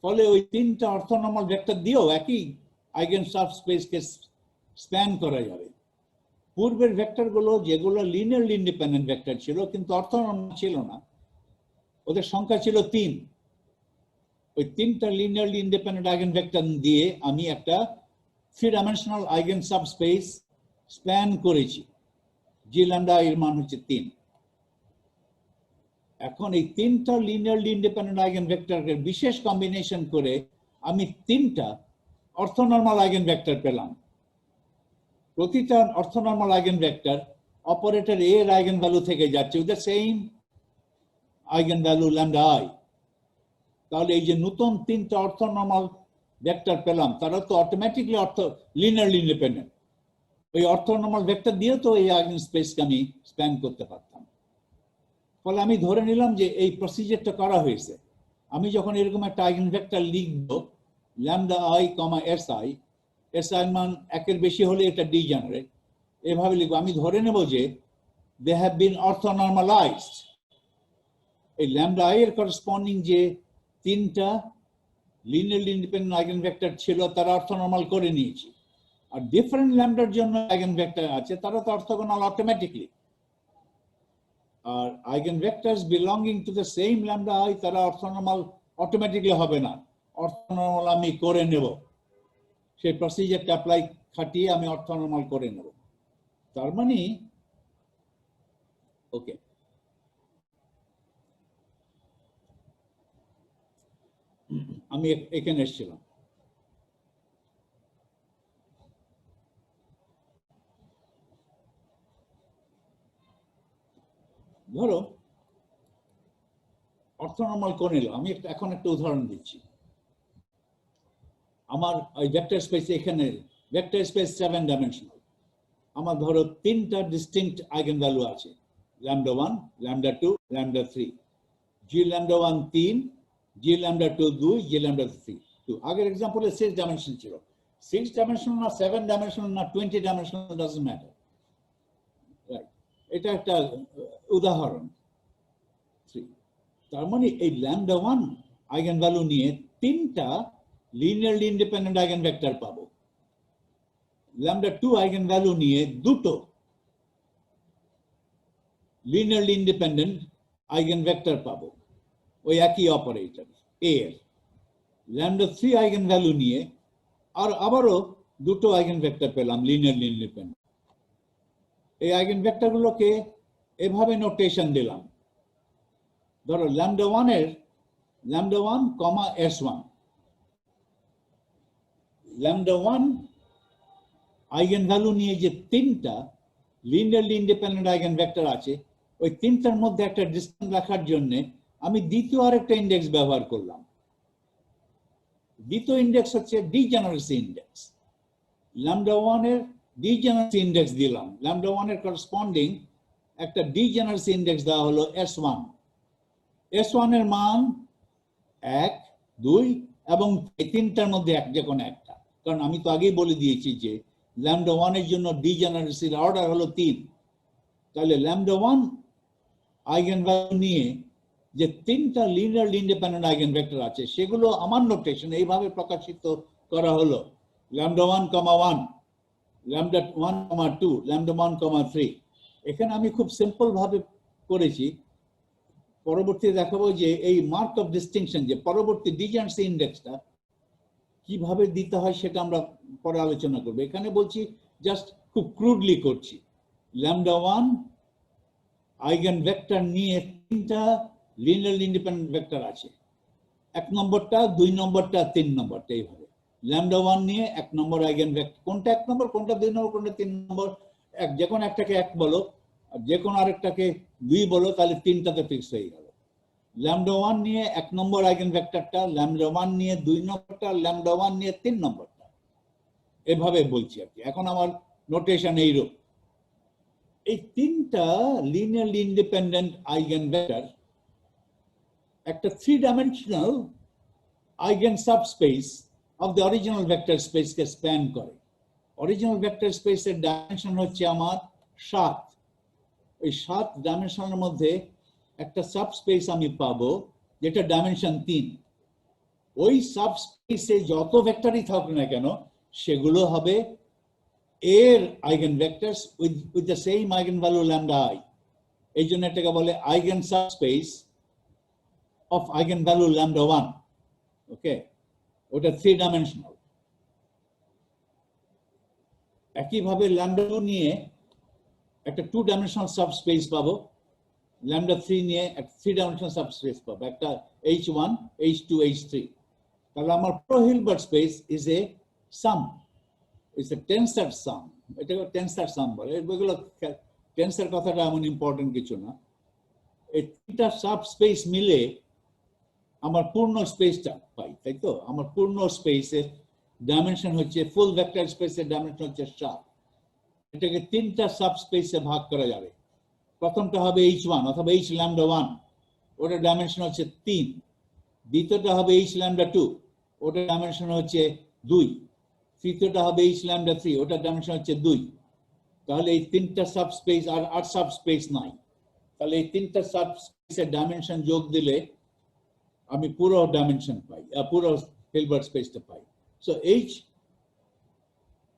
ফলে ওই 3টা অর্থনর্মাল ভেক্টর দিয়েও একই আইগেন সাবস্পেসকে স্প্যান করা যাবে। পূর্বের ভেক্টরগুলো যেগুলো লিনিয়ারলি ইন্ডিপেন্ডেন্ট ভেক্টর ছিল কিন্তু অর্থনর্মাল ছিল না, ওদের সংখ্যা ছিল 3। ওই 3টা লিনিয়ারলি ইন্ডিপেন্ডেন্ট আইগেন ভেক্টর দিয়ে আমি একটা 3-ডাইমেনশনাল আইগেন সাবস্পেস স্প্যান করেছি। জি ল্যাম্ডা এর মান হচ্ছে 3। এখন এই 3টা লিনিয়ারলি ইন্ডিপেন্ডেন্ট আইগেন ভেক্টরের বিশেষ কম্বিনেশন করে আমি 3টা অর্থনর্মাল আইগেন ভেক্টর পেলাম। প্রতিটা orthonormal eigen vector operator A এর আইগেন ভ্যালু থেকে যাচ্ছে with the same eigen value lambda i. তাহলে এই যে নতুন 3টা অর্থনর্মাল ভেক্টর পেলাম তারা তো অটোমেটিকলি লিনিয়ারলি ইন্ডিপেন্ডেন্ট। ওই অর্থনর্মাল ভেক্টর দিয়ে তো এই আইগেন স্পেসকে আমি স্প্যান করতে পারতাম। ফলে আমি ধরে নিলাম যে এই প্রসিজারটা করা হয়েছে। আমি যখন এরকম একটা আইগেন ভেক্টর লিখব lambda i comma s i, s i মান 1-এর বেশি হলে এটা ডিজেনারেট, এভাবে লিখবো। আমি ধরে নেব যে দে হ্যাভ বিন অর্থনর্মালাইজড। এই ল্যাম্ডা আই এর করসপন্ডিং যে 3টা লিনিয়ারলি ইন্ডিপেন্ডেন্ট আইগেন ভেক্টর ছিল তারা অর্থনর্মাল করে নিয়েছি। আর ডিফারেন্ট ল্যাম্ডার জন্য আইগেন ভেক্টর আছে তারা তো অর্থগোনাল অটোমেটিকলি। আর eigen vectors belonging to the same lambda i তারা অর্থনর্মাল অটোমেটিকলি হবে না, অর্থনর্মাল আমি করে নেব। সেই প্রসিজারটা অ্যাপ্লাই খাটিয়ে আমি অর্থনর্মাল করে নেব। তার মানে ওকে, আমি এখানে এসেছিলাম। ধরো অর্থনর্মাল করে নিলাম। আমি এখন একটা উদাহরণ দিচ্ছি। আমার ওই ভেক্টর স্পেস এখানে ভেক্টর স্পেস 7-ডাইমেনশনাল। আমার ধরো 3টা ডিস্টিংক্ট আইগেন ভ্যালু আছে, ল্যাম্ডা 1, ল্যাম্ডা 2, ল্যাম্ডা 3। জি ল্যাম্ডা 1 3, জি ল্যাম্ডা 2 2, জি ল্যাম্ডা 3 2। আগের এক্সাম্পলে 6 ডাইমেনশন ছিল। 6 ডাইমেনশনাল না 7 ডাইমেনশনাল না 20 ডাইমেনশনাল ডাজন্ট ম্যাটার, রাইট? এটা একটা উদাহরণ 3। তার মানে এই ল্যাম্ডা 1 আইগেন ভ্যালু নিয়ে 3টা লিনিয়ারলি ইন্ডিপেন্ডেন্ট আইগেন ভেক্টর পাবো। ল্যাম্ডা 2 আইগেন ভ্যালু নিয়ে 2টো লিনিয়ারলি ইন্ডিপেন্ডেন্ট আইগেন ভেক্টর পাবো ওই একই অপারেটর এ এর। ল্যাম্ডা 3 আইগেন ভ্যালু নিয়ে আর আবারও 2টো আইগেন ভেক্টর পেলাম লিনিয়ারলি ইন্ডিপেন্ডেন্ট। এই আইগেন ভেক্টর গুলোকে এভাবে নোটেশন দিলাম। ধরো ল্যাম্ডা 1 এর ল্যাম্ডা 1 কমা s1। ল্যাম্ডা 1 আইগেন ভ্যালু নিয়ে যে 3টা লিনিয়ারলি ইন্ডিপেন্ডেন্ট আইগেন ভেক্টর আছে, ওই তিনটার মধ্যে একটা ডিসটেন্স রাখার জন্য আমি দ্বিতীয় আরেকটা ইন্ডেক্স ব্যবহার করলাম। দ্বিতীয় ইন্ডেক্স হচ্ছে ডিজেনারেসি ইন্ডেক্স। ল্যামডা 1 এর ডিজেনারেসি ইন্ডেক্স দিলাম, ল্যামডা 1 এর করসপন্ডিং একটা ডিজেনারেসি ইন্ডেক্স দেওয়া হলো S1। S1 এর মান 1, 2 এবং এই তিনটার মধ্যে যে কোনো একটা, কারণ আমি তো আগেই বলে দিয়েছি যে ল্যামডা 1 এর জন্য ডিজেনারেসির অর্ডার হলো 3। তাহলে ল্যামডা 1 আইগেন ভ্যালু নিয়ে যে তিনটা লিনিয়ারলি ইন্ডিপেন্ডেন্ট আইগেন ভেক্টর আছে সেগুলো আমার নোটেশন এইভাবে প্রকাশিত করা হলো ল্যামডা 1, 1, ল্যামডা 1, 2, ল্যামডা 1, 3। এখানে আমি খুব সিম্পল ভাবে করেছি। পরবর্তীতে দেখাবো যে এই মার্ক অফ ডিস্টিংশন, যে পরবর্তী ডিজেনারেসি ইন্ডেক্সটা কিভাবে দিতে হয় সেটা আমরা পরে আলোচনা করবো। এখানে বলছি জাস্ট খুব ক্রুডলি করছি। ল্যামডা 1 আইগেন ভেক্টর নিয়ে তিনটা লিনিয়ারলি ইন্ডিপেন্ডেন্ট ভেক্টর আছে, 1 নম্বরটা, 2 নম্বরটা, 3 নম্বরটা। এইভাবে ল্যামডা 1 নিয়ে 1 নম্বর আইগেন ভেক্টর, কোনটা 1 নম্বর, কোনটা 2 নম্বর, কোনটা 3 নম্বর, যে কোনো একটাকে 1 বলো আর যে কোনো আরেকটাকে 2 বলো, তাহলে তিনটাতে ফিক্স হয়ে গেল। ল্যামডা 1 নিয়ে 1 নম্বর আইগেন ভেক্টরটা, ল্যামডা 1 নিয়ে 2 নম্বরটা, ল্যামডা 1 নিয়ে 3 নম্বরটা, এভাবে বলছি আর কি। এখন আমার নোটেশন এইরূপ। এই তিনটা লিনিয়ারলি ইন্ডিপেন্ডেন্ট আইগেন ভেক্টর একটা three dimensional eigen subspace of the original vector স্পেসকে স্প্যান করে। অরিজিনাল ভেক্টর স্পেসের ডাইমেনশন হচ্ছে আমার 7। এই 7 ডাইমেনশনের মধ্যে একটা সাবস্পেস আমি পাবো যেটা ডাইমেনশন 3। ওই সাবস্পেসে যত ভেক্টরই থাকুক না কেন সেগুলো হবে এর eigen vectors with the same eigen value lambda I. এই জন্য এটাকে বলে eigen subspace of eigen value lambda 1। ওকে, ওটা 3-ডাইমেনশনাল। একইভাবে ল্যামডা 2 নিয়ে একটা 2-ডাইমেনশনাল সাবস্পেস পাবো, ল্যামডা 3 নিয়ে একটা 3-ডাইমেনশনাল সাবস্পেস পাবো, একটা H1, H2, H3। তাহলে আমার পুরো Hilbert space is a sum, is a tensor sum. এটাকে টেন্সার সাম বলে। এগুলো টেন্সার কথাটা এমন ইম্পর্টেন্ট কিছু না। এই তিনটা সাবস্পেস মিলে আমার পূর্ণ স্পেসটা পাই, তাই তো? আমার পূর্ণ স্পেসের ডাইমেনশন হচ্ছে, ফুল ভেক্টর স্পেসের ডাইমেনশন হচ্ছে 7। এটাকে তিনটা সাবস্পেসে ভাগ করা যাবে। প্রথমটা হবে H1 অথবা H ল্যামডা 1, ওটার ডাইমেনশন হচ্ছে 3। দ্বিতীয়টা হবে H ল্যামডা 2, ওটার ডাইমেনশন হচ্ছে 2। তৃতীয়টা হবে H ল্যামডা 3, ওটার ডাইমেনশন হচ্ছে 2। তাহলে এই তিনটা সাবস্পেস আর সাবস্পেস নাই। তাহলে এই তিনটা সাবস্পেসের ডাইমেনশন যোগ দিলে আমি পুরো ডাইমেনশন পাই, পুরো হিলবার্ট স্পেসটা পাই। সো H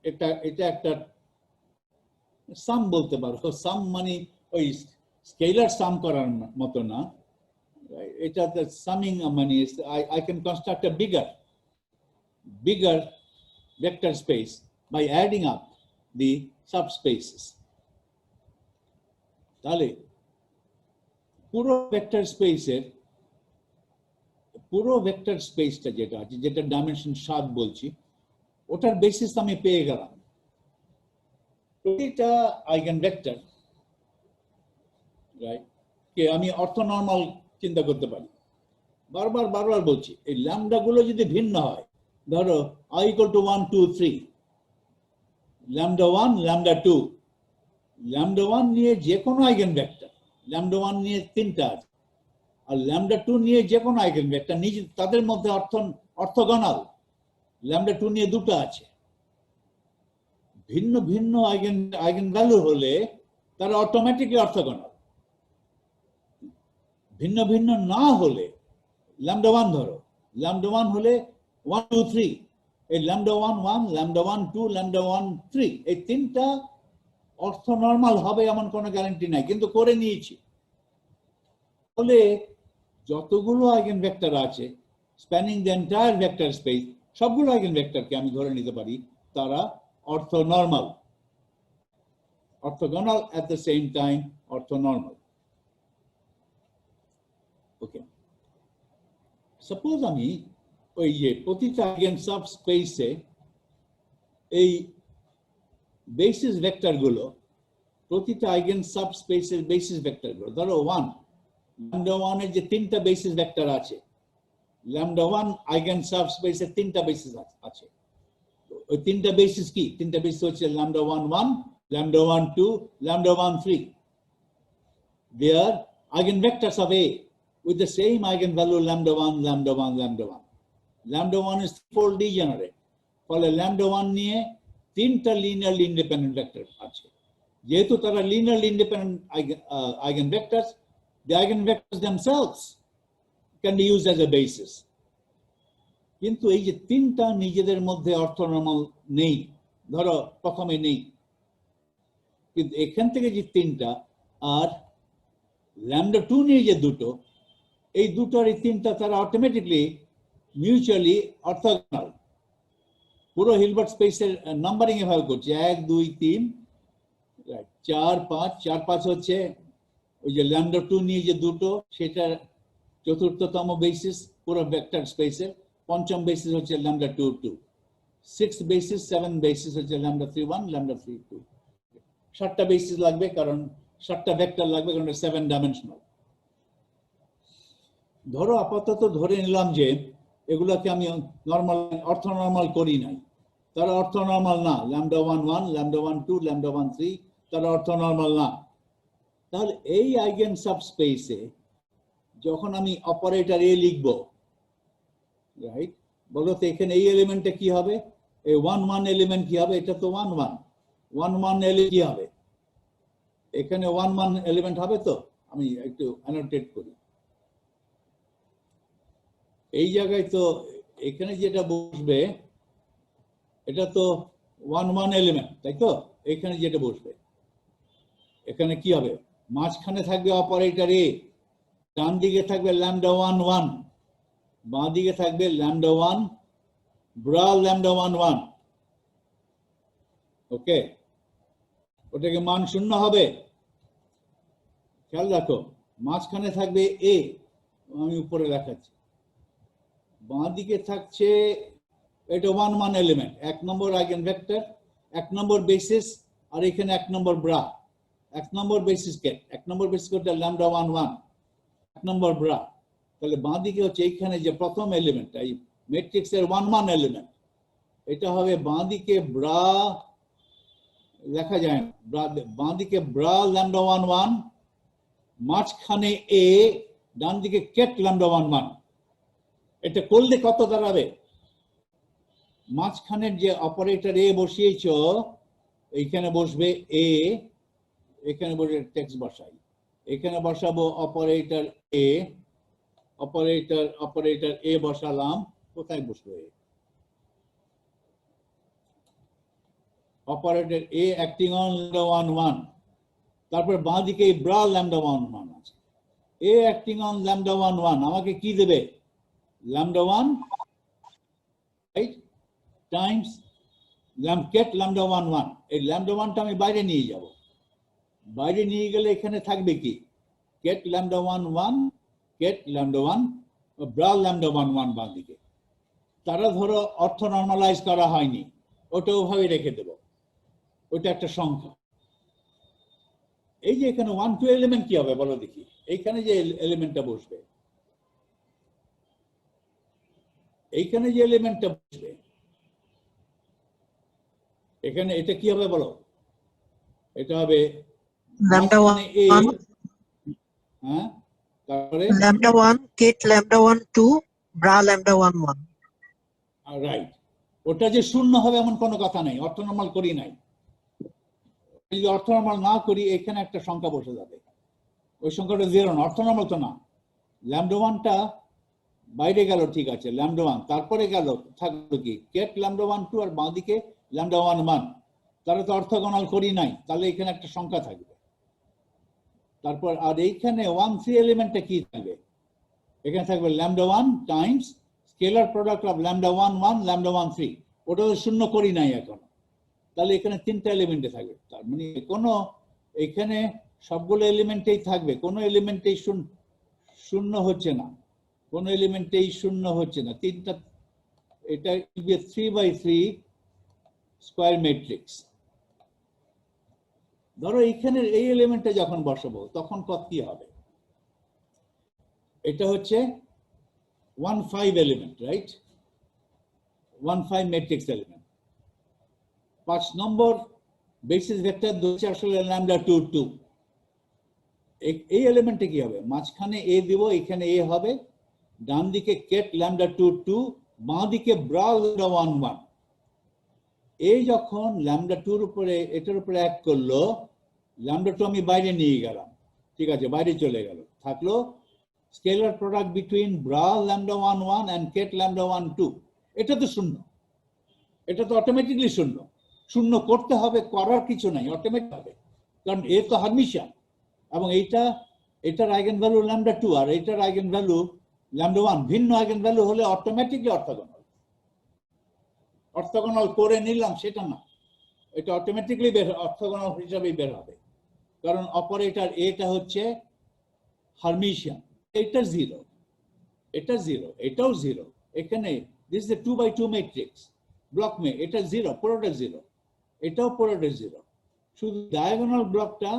এটা একটা সাম বলতে পারো। সাম মানে ওই স্কেলার সাম করার মতো না, এটা সামিং মানে I can construct a bigger vector space by adding up the subspaces. তাহলে পুরো ভেক্টর স্পেসটা যেটা আছে, যেটা ডাইমেনশন 7 বলছি, ওটার বেসিস আমি পেয়ে গেলাম। প্রতিটা আইগেন ভেক্টর রাইট কে আমি অর্থনর্মাল চিন্তা করতে পারি। বারবার বলছি, এই ল্যামডা গুলো যদি ভিন্ন হয়, ধরো I equal to 1, 2, 3, lambda 1, lambda 2, lambda 1 নিয়ে যে কোনো আইগেন ভেক্টর, ল্যামডা 1 নিয়ে 3টা আছে, আর ল্যামডা 2 নিয়ে যে কোনো আইগেন ভেক্টর নিজে তাদের মধ্যে অর্থগোনাল, ল্যামডা 2 নিয়ে 2টা আছে। ভিন্ন ভিন্ন আইগেন ভ্যালু হলে তারা অটোমেটিকলি অর্থগোনাল। ভিন্ন ভিন্ন না হলে, ল্যামডা 1 ধরো, ল্যামডা 1 হলে 1, 2, 3, এই ল্যামডা 1, 1, ল্যামডা 1, 2, ল্যামডা 1, 3, এই তিনটা অর্থনর্মাল হবে এমন কোনো গ্যারান্টি নাই, কিন্তু করে নিয়েছি। ফলে যতগুলো আইগেন ভেক্টর আছে spanning the entire vector space, সবগুলো আইগেন ভেক্টরকে আমি ধরে নিতে পারি তারা অর্থনর্মাল, orthogonal at the same time orthonormal. Okay. Suppose আমি ওই যে প্রতিটা আইগেন সাবস্পেসে এই বেসিস ভেক্টর গুলো প্রতিটা আইগেন সাবস্পেসের বেসিস ভেক্টর গুলো ধরো 1 ল্যামডা 1 এর যে তিনটা বেসিস ভেক্টর আছে ল্যামডা 1 আইগেন সাবস্পেসের তিনটা বেসিস আছে ওই তিনটা বেসিস কি তিনটা বেসিস হচ্ছে lambda 1 1 lambda 1 2 lambda 1 3 they are eigenvectors of A with the same eigenvalue lambda 1 lambda 1 lambda 1 lambda 1 is fold degenerate ফলে lambda 1 নিয়ে তিনটা linearly independent vector আছে যেহেতু তারা linearly independent eigenvectors the eigenvectors themselves can be used as a basis কিন্তু এই যে তিনটা নিজেদের মধ্যে অর্থনর্মাল নেই ধরো প্রথমে নেই কিন্তু এখান থেকে যে তিনটা আর lambda 2 নিয়ে যে দুটো এই দুটোর এই তিনটা তারা অটোমেটিকলি মিউচুয়ালি অর্থোগোনাল পুরো হিলবার্ট স্পেসের নাম্বারিং এভাবে করছে 1 2 3 4 5 4 5 হচ্ছে ওই যে lambda 2 নিয়ে যে দুটো সেটা চতুর্থতম বেসিস পুরো ভেক্টর স্পেসের পঞ্চম বেসিস হচ্ছে lambda 2 2 6 বেসিস 7 বেসিস হচ্ছে lambda 3 1 lambda 3 2 সাতটা বেসিস লাগবে কারণ সাতটা ভেক্টর লাগবে কারণ 7 ডাইমেনশনাল ধরো আপাতত ধরে নিলাম যে এগুলোকে আমি নরমাল অর্থনর্মাল করি নাই তারা অর্থনর্মাল না lambda 1 1 lambda 1 2 lambda 1 3 তারা অর্থনর্মাল না তাহলে এই আইগেন সাবস্পেসে যখন আমি অপারেটর এ লিখব রাইট বলো তো এখানে এই এলিমেন্টে কি হবে এই 1 1 এলিমেন্ট কি হবে এটা তো 1 1 1 1 এলিমেন্ট কি হবে এখানে 1 1 এলিমেন্ট হবে তো আমি একটু অ্যানোটেট করি এই জায়গায় তো এখানে যেটা বসবে এটা তো 1 1 এলিমেন্ট তাই তো এখানে যেটা বসবে এখানে কি হবে মাঝখানে থাকবে অপারেটর এ ডান দিকে থাকবে lambda 1 1 বাঁ দিকে থাকবে lambda 1 ব্রা lambda 1 1 ওকে ওটাকে মান শূন্য হবে খেয়াল রাখো মাঝখানে থাকবে এ আমি উপরে দেখাচ্ছি বাঁ দিকে থাকছে এটা 1 1 এলিমেন্ট এক নম্বর আইগেন ভেক্টর এক নম্বর বেসিস আর এখানে এক নম্বর ব্রা এক নম্বর বেসিস কে এক নম্বর বেসিস কোটা lambda 1 1 এক নম্বর ব্রা তাহলে বাঁ দিকে হচ্ছে এইখানে যে প্রথম এলিমেন্ট এই ম্যাট্রিক্সের 1 1 এলিমেন্ট এটা হবে বাঁ দিকে ব্রা লেখা যায় না বাঁ দিকে ব্রা lambda 1 1 মাঝখানে এ ডান দিকে কেট lambda 1 1 এটা করলে কত দাঁড়াবে মাঝখানের যে অপারেটর এ বসিয়েছো এইখানে বসবে এ এখানে বসে টেক্সট বসাই এখানে বসাবো অপারেটর এ অপারেটর এ বসালাম কোথায় বসবে operator A acting on lambda 1 1 তারপর বাঁ দিকে ব্রা lambda 1 1 আছে এ অ্যাক্টিং অন lambda 1 1 আমাকে কি দেবে lambda 1 right times ket lambda 1 1 এই lambda 1 টা আমি বাইরে নিয়ে যাব বাইরে নিয়ে গেলে এখানে থাকবে কি ket lambda 1 1 ket lambda 1 bra lambda 1 1 বাঁ দিকে তারা ধরো অর্থ নরমালাইজ করা হয়নি ওটা ওভাবে রেখে দেব ওটা একটা সংখ্যা এই যে এখানে 1 2 এলিমেন্ট কি হবে বলো দেখি এইখানে যে এলিমেন্টটা বসবে এইখানে যে এলিমেন্টটা বসবে এখানে এটা কি হবে বলো এটা হবে lambda 1 হ্যাঁ তারপরে lambda 1 get lambda 1 2 bra lambda 1 1 right ওটা যে শূন্য হবে এমন কোনো কথা নাই অর্থনর্মাল করি নাই যদি অর্থনর্মাল না করি এখানে একটা সংখ্যা বসে যাবে ওই সংখ্যাটা 0 না অর্থনর্মাল তো না lambda 1 টা বাইরে গেল ঠিক আছে lambda 1 তারপরে গেল থাকলো কি কেট lambda 1 2 আর বাঁ দিকে lambda 1 1 তাহলে তো অর্থগোনাল করি নাই তাহলে এখানে একটা সংখ্যা থাকবে তারপর আর এইখানে 1 3 এলিমেন্টটা কি থাকবে এখানে থাকবে lambda 1 Times scalar product of lambda 1 1 lambda 1 3 ওটা তো শূন্য করি নাই এখন তাহলে এখানে তিনটা এলিমেন্টে থাকবে তার মানে কোনো এখানে সবগুলো এলিমেন্টেই থাকবে কোনো এলিমেন্টেই শূন্য হচ্ছে না কোন এলিমেন্টেই শূন্য হচ্ছে না তিনটা এটা 3 by 3 স্কয়ার ম্যাট্রিক্স ধরো এখানে এই এলিমেন্টে যখন বসাবো তখন কত কি হবে? এটা হচ্ছে 1,5 এলিমেন্ট, রাইট? 1,5 matrix element. 5 নম্বর বেসিস ভেক্টর ধরছে আসলে ল্যামডা 2 2। এই এলিমেন্টে কি হবে? মাঝখানে এ দিব, এখানে এ হবে, ডান দিকে কেট ল্যামডা 2 2, বাঁ দিকে ব্রা ল্যামডা 1 1। এই যখন ল্যামডা 2 এর উপরে এটার উপরে এক করলো, ল্যামডা 2 আমি বাইরে নিয়ে গেলাম, ঠিক আছে, বাইরে চলে গেল, থাকলো scalar product between bra lambda 1 1 and ket lambda 1 2। এটা তো শূন্য, এটা তো অটোমেটিকলি শূন্য। শূন্য করতে হবে, করার কিছু নাই, অটোমেটিক হবে, কারণ এ তো হারমিশন। এবং এটার আইগেন ভ্যালু ল্যামডা 2 আর এটার আইগেন ভ্যালু ল্যামডা 1, ভিন্ন আইগেন ভ্যালু হলে অটোমেটিকলি অর্থোগোনাল। অর্থোগোনাল করে নিলাম সেটা না, এটা অটোমেটিকলি অর্থোগোনাল হিসাবেই বের হবে, কারণ অপারেটর এটা হচ্ছে হারমিশিয়ান। এটা 0, এটা 0, এটাও 0। এখানে this is a 2 by 2 matrix block মে, এটা 0, পুরোটা 0, এটাও পুরোটা 0। শুধু ডায়াগোনাল ব্লকটা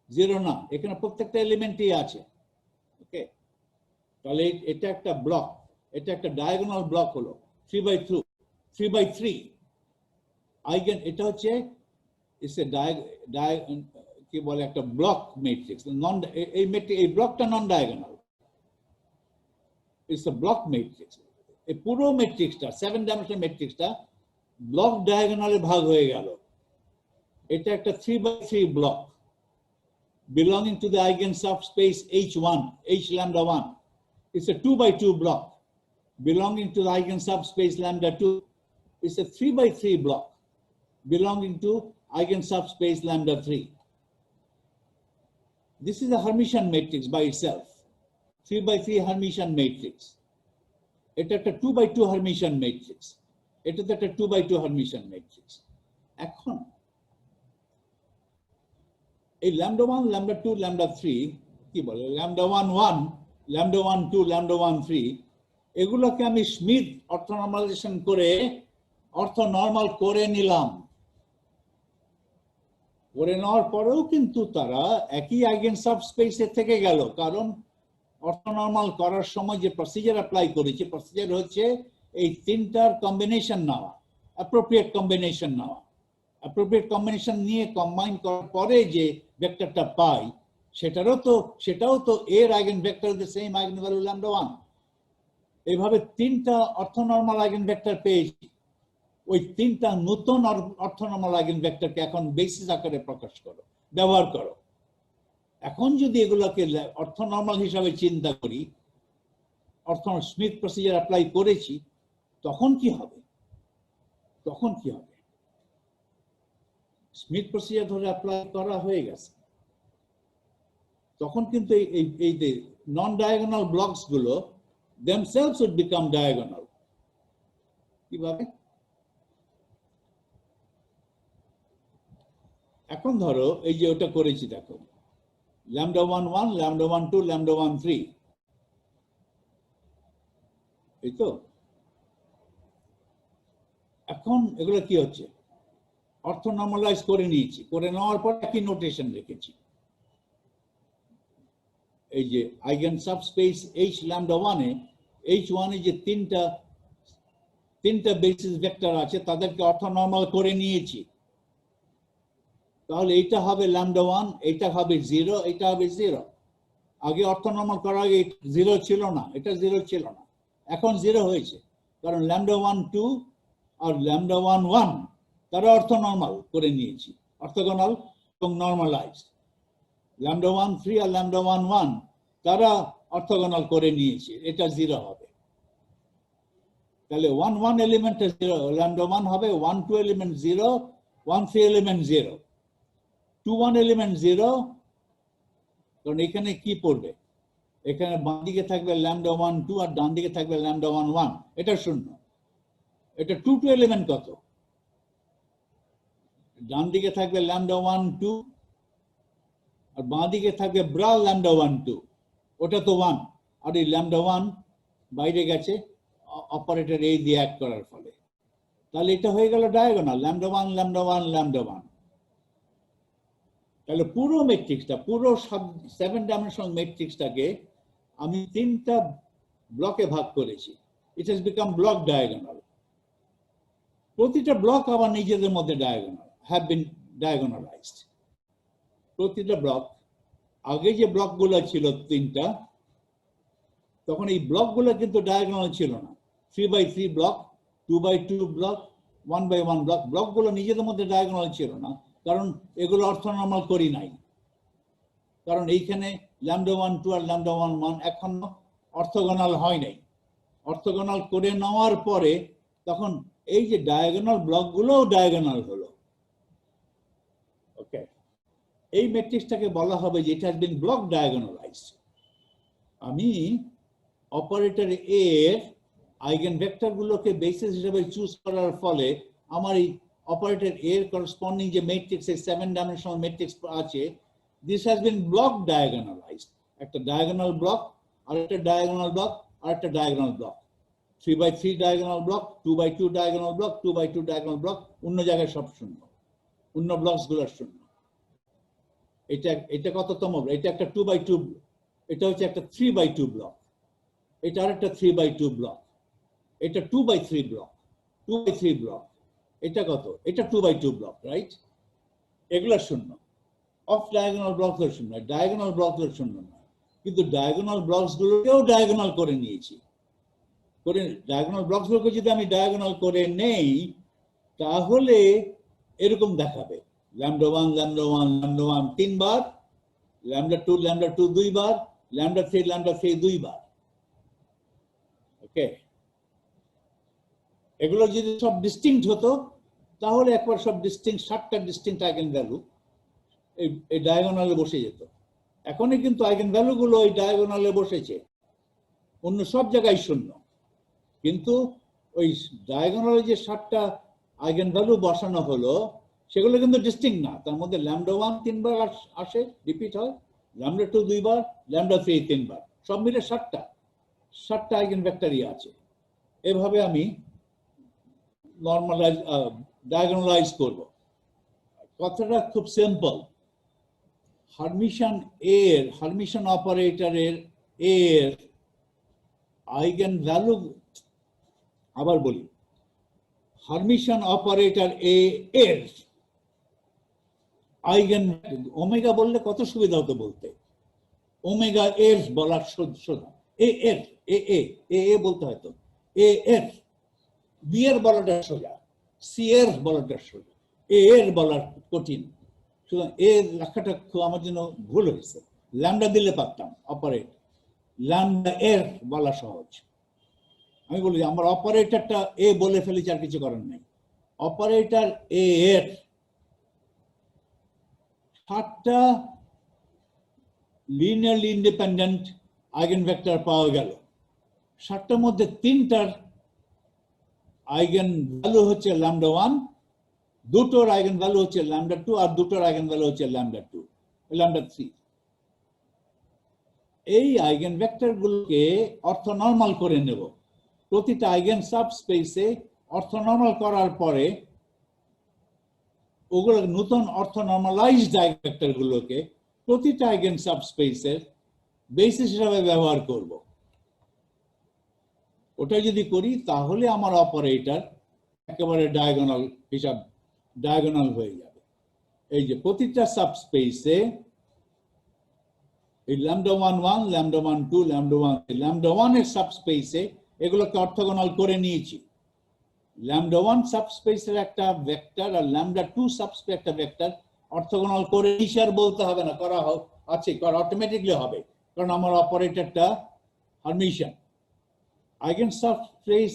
0 না, এখানে প্রত্যেকটা এলিমেন্টই আছে। ওকে, তাহলে এটা একটা ব্লক, এটা একটা ডায়াগোনাল ব্লক হলো 3 by 3। আইগেন এটা হচ্ছে কি বলে একটা ব্লক ম্যাট্রিক্স। এই ব্লকটা non diagonal, it's a block matrix. এই পুরো ম্যাট্রিক্সটা 7 ডাইমেনশনাল ম্যাট্রিক্সটা ব্লক ডায়াগোনালে ভাগ হয়ে গেল। এটা একটা 3 by 3 block belonging to the eigen subspace H1, H lambda 1. It's a 2 by 2 block belonging to the eigen subspace lambda 2. It's a 3 by 3 block belonging to eigen subspace lambda 3. This is a Hermitian matrix by itself, 3 by 3 Hermitian matrix. It's a 2 by 2 Hermitian matrix. It's a 2 by 2 Hermitian matrix. এখন এই lambda 1, lambda 2, lambda 3 কি বলে, lambda 1 1, lambda 1 2, lambda 1 3, এগুলোকে আমি Smith অর্থোনর্মালাইজেশন করে অর্থনর্মাল করে নিলাম। করে নেওয়ার পরেও কিন্তু তারা একই আইগেন সাবস্পেসে থেকে গেল, কারণ অর্থনর্মাল করার সময় যে প্রসিজার অ্যাপ্লাই করেছি, প্রসিজার হচ্ছে এই তিনটার কম্বিনেশন নেওয়া, অ্যাপ্রোপ্রিয়েট কম্বিনেশন নেওয়া। অ্যাপ্রোপ্রিয়েট কম্বিনেশন নিয়ে কম্বাইন করার পরে যে ভেক্টরটা পাই, সেটাও তো এর eigen vector the same eigen value lambda 1। এইভাবে তিনটা অর্থনর্মাল আইগেন ভেক্টর পেয়েছি। ওই তিনটা নতুন অর্থনর্মাল আইগেন ভেক্টরকে এখন বেসিস আকারে প্রকাশ করো, ব্যবহার করো। এখন যদি এগুলোকে অর্থনর্মাল হিসাবে চিন্তা করি, স্মিথ প্রসিজার অ্যাপ্লাই করেছি, তখন কি হবে? তখন কি হবে? স্মিথ প্রসিজার ধরে অ্যাপ্লাই করা হয়ে গেছে, তখন কিন্তু এই যে নন ডায়াগোনাল ব্লকস গুলো themselves would become diagonal। কিভাবে? এখন ধরো এই যে ওটা করেছি, দেখো ল্যামডা 1 1, ল্যামডা 1 2, ল্যামডা 1 3, এই তো। এখন এগুলো কি হচ্ছে? অর্থনর্মালাইজ করে নিয়েছি, করে নেওয়ার পর একই নোটেশন রেখেছি। এই যে আইগেন সাবস্পেস H ল্যামডা 1 এ, H1 এ যে তিনটা বেসিস ভেক্টর আছে, তাদেরকে অর্থনর্মাল করে নিয়েছি। তাহলে এটা হবে ল্যামডা 1, এটা হবে 0, এটা হবে 0। আগে অর্থনর্মাল করার আগে 0 ছিল না, এটা 0 ছিল না, এখন 0 হয়েছে, কারণ ল্যামডা 1 2 আর ল্যামডা 1 1 তারা অর্থনর্মাল করে নিয়েছি, অর্থোগোনাল এবং নর্মালাইজড। ল্যামডা 1 3 আর ল্যামডা 1 1 তারা অর্থোগোনাল করে নিয়েছি, এটা 0 হবে। তাহলে 1 1 এলিমেন্ট 0, ল্যামডা 1 হবে, 1 2 এলিমেন্ট 0, 1 3 এলিমেন্ট 0, 2 1 এলিমেন্ট 0। কারণ এখানে কি পড়বে? এখানে বাম দিকে থাকবে ল্যামডা 1 2 আর ডান দিকে থাকবে ল্যামডা 1 1, এটা শূন্য। এটা 2 2 এলিমেন্ট কত? ডান দিকে থাকবে ল্যামডা 1 2 আর বাঁ দিকে থাকবে ব্রা ল্যামডা 1 2, ওটা তো 1। আর এই ল্যামডা 1 বাইরে গেছে অপারেটর এই দিয়ে অ্যাড করার ফলে, তাহলে এটা হয়ে গেল ডায়াগোনাল ল্যামডা 1 ল্যামডা 1 ল্যামডা 1। তাহলে পুরো ম্যাট্রিক্সটা, পুরো 7 ডাইমেনশনাল ম্যাট্রিক্সটাকে আমি 3টা ব্লকে ভাগ করেছি। It has become block diagonal. প্রতিটা ব্লক আবার নিজেদের মধ্যে ডায়াগোনাল, হ্যাভ বিন ডায়াগোনালাইজড। প্রতিটা ব্লক, আগে যে ব্লকগুলো ছিল 3টা, তখন এই ব্লকগুলো কিন্তু ডায়াগোনাল ছিল না। 3x3 block, 2x2 block, 1x1 block, ব্লকগুলো নিজেদের মধ্যে ডায়াগোনাল ছিল না, কারণ এগুলো অর্থনর্মাল করি নাই। কারণ এইখানে λ1 2 আর λ1 1 এখনো অর্থগোনাল হয় নাই। অর্থগোনাল করে নেওয়ার পরে তখন এই যে ডায়াগোনাল ব্লকগুলোও ডায়াগোনাল হলো। ওকে, এই ম্যাট্রিক্সটাকে বলা হবে যে ইট হ্যাজ বিন ব্লক ডায়াগোনালাইজড। আমি অপারেটর এ এর আইগেন ভেক্টরগুলোকে বেসিস হিসেবে চুজ করার ফলে আমার এই অপারেটর এ এর করসপন্ডিং যে ম্যাট্রিক্স, এই 7 ডাইমেনশনাল ম্যাট্রিক্স আছে, দিস হ্যাজ বিন ব্লক ডায়াগোনালাইজড। একটা ডায়াগোনাল ব্লক, আরেকটা ডায়াগোনাল ব্লক, আরেকটা diagonal block, 3x3 diagonal block, 2x2 diagonal block, 2x2 diagonal block, অন্য জায়গায় সব শূন্য, অন্য ব্লকসগুলো শূন্য। এটা কততম? এটা একটা 2x2, এটা হচ্ছে একটা 3x2 ব্লক, এটা আরেকটা 3x2 ব্লক, এটা 2x3 ব্লক, 2x3 ব্লক, এটা কত? এটা 2x2 ব্লক, রাইট? এগুলো শূন্য। অফ ডায়াগোনাল ব্লকগুলো শূন্য, ডায়াগোনাল ব্লকগুলো শূন্য না। কিন্তু ডায়াগোনাল ব্লকসগুলোকেও ডায়াগোনাল করে নিয়েছি। করে ডায়াগোনাল ব্লকসগুলোকে যদি আমি ডায়াগোনাল করে নেই, তাহলে এরকম দেখাবে λ1 λ1 λ1 3 বার, λ2 λ2 2 বার, λ3 λ3 2 বার। ওকে, এগুলো যদি সব ডিস্টিংক্ট হতো, তাহলে একবার সব ডিস্টিংক্ট 7টা ডিস্টিংক্ট আইগেন ভ্যালু এই ডায়াগোনালে বসে যেত। এখনই কিন্তু আইগেন ভ্যালুগুলো এই ডায়াগোনালে বসেছে, অন্য সব জায়গায় শূন্য। কিন্তু ওই ডায়াগোনালে যে 7টা আইগেন ভ্যালু বসানো হলো, সেগুলো কিন্তু ডিস্টিংক্ট না। তার মধ্যে λ1 3 বার আসে, রিপিট হয়, λ2 2 বার, λ3 3 বার, সব মিলে 7টা আইগেন ভেক্টরই আছে। এভাবে আমি নরমালাইজ ডায়াগোনালাইজ করব। কথাটা খুব সিম্পল। হার্মিশন অপারেটরের এর আইগেন ভ্যালু, আবার বলি, হার্মিশন অপারেটর এ এর আইগেন, ওমেগা বললে কত সুবিধা হতো বলতে, ওমেগা এর বলার সোজা, এ এর এ বলতে হয়তো, এ এর, বি এর বলাটা সোজা, সি এর বলাটা সোজা, এ এর বলার কঠিন। সুতরাং এ লেখাটা আমার জন্য ভুল হয়েছে। ল্যামডা দিলে পারতাম, অপারেট, ল্যামডা এর বলা সহজ। আমি বলি আমার অপারেটরটা এ বলে ফেলেছি, আর কিছু করার নাই। অপারেটর এ এর 7টা লিনিয়ারলি ইন্ডিপেন্ডেন্ট আইগেন ভেক্টর পাওয়া গেল। 7টার মধ্যে 3টার আইগেন ভ্যালু হচ্ছে λ1, 2টোর আইগেন ভ্যালু হচ্ছে λ2, আর 2টোর আইগেন ভ্যালু হচ্ছে λ3। এই আইগেন ভেক্টর গুলোকে অর্থনর্মাল করে নেব। প্রতিটা আইগেন সাবস্পেসে অর্থনর্মাল করার পরে ওগুলো নতুন অর্থনর্মালাইজড আইগেন ভেক্টর গুলোকে প্রতিটা আইগেন সাবস্পেসের বেসিস হিসাবে ব্যবহার করব। ওটা যদি করি, তাহলে আমার অপারেটর একেবারে ডায়াগোনাল হয়ে যাবে। এই যে প্রতিটা সাবস্পেসে এই λ1 1 λ1 2 λ1 এর সাবস্পেসে এগুলোকে অর্থগোনাল করে নিয়েছি। λ1 সাবস্পেসের একটা ভেক্টর আর λ2 সাবস্পেস একটা ভেক্টর অর্থগোনাল করে নিয়েছি, আর বলতে হবে না, করা আছে, অটোমেটিকলি হবে, কারণ আমার অপারেটরটা হার্মিশন। আইগেন সাবস্পেস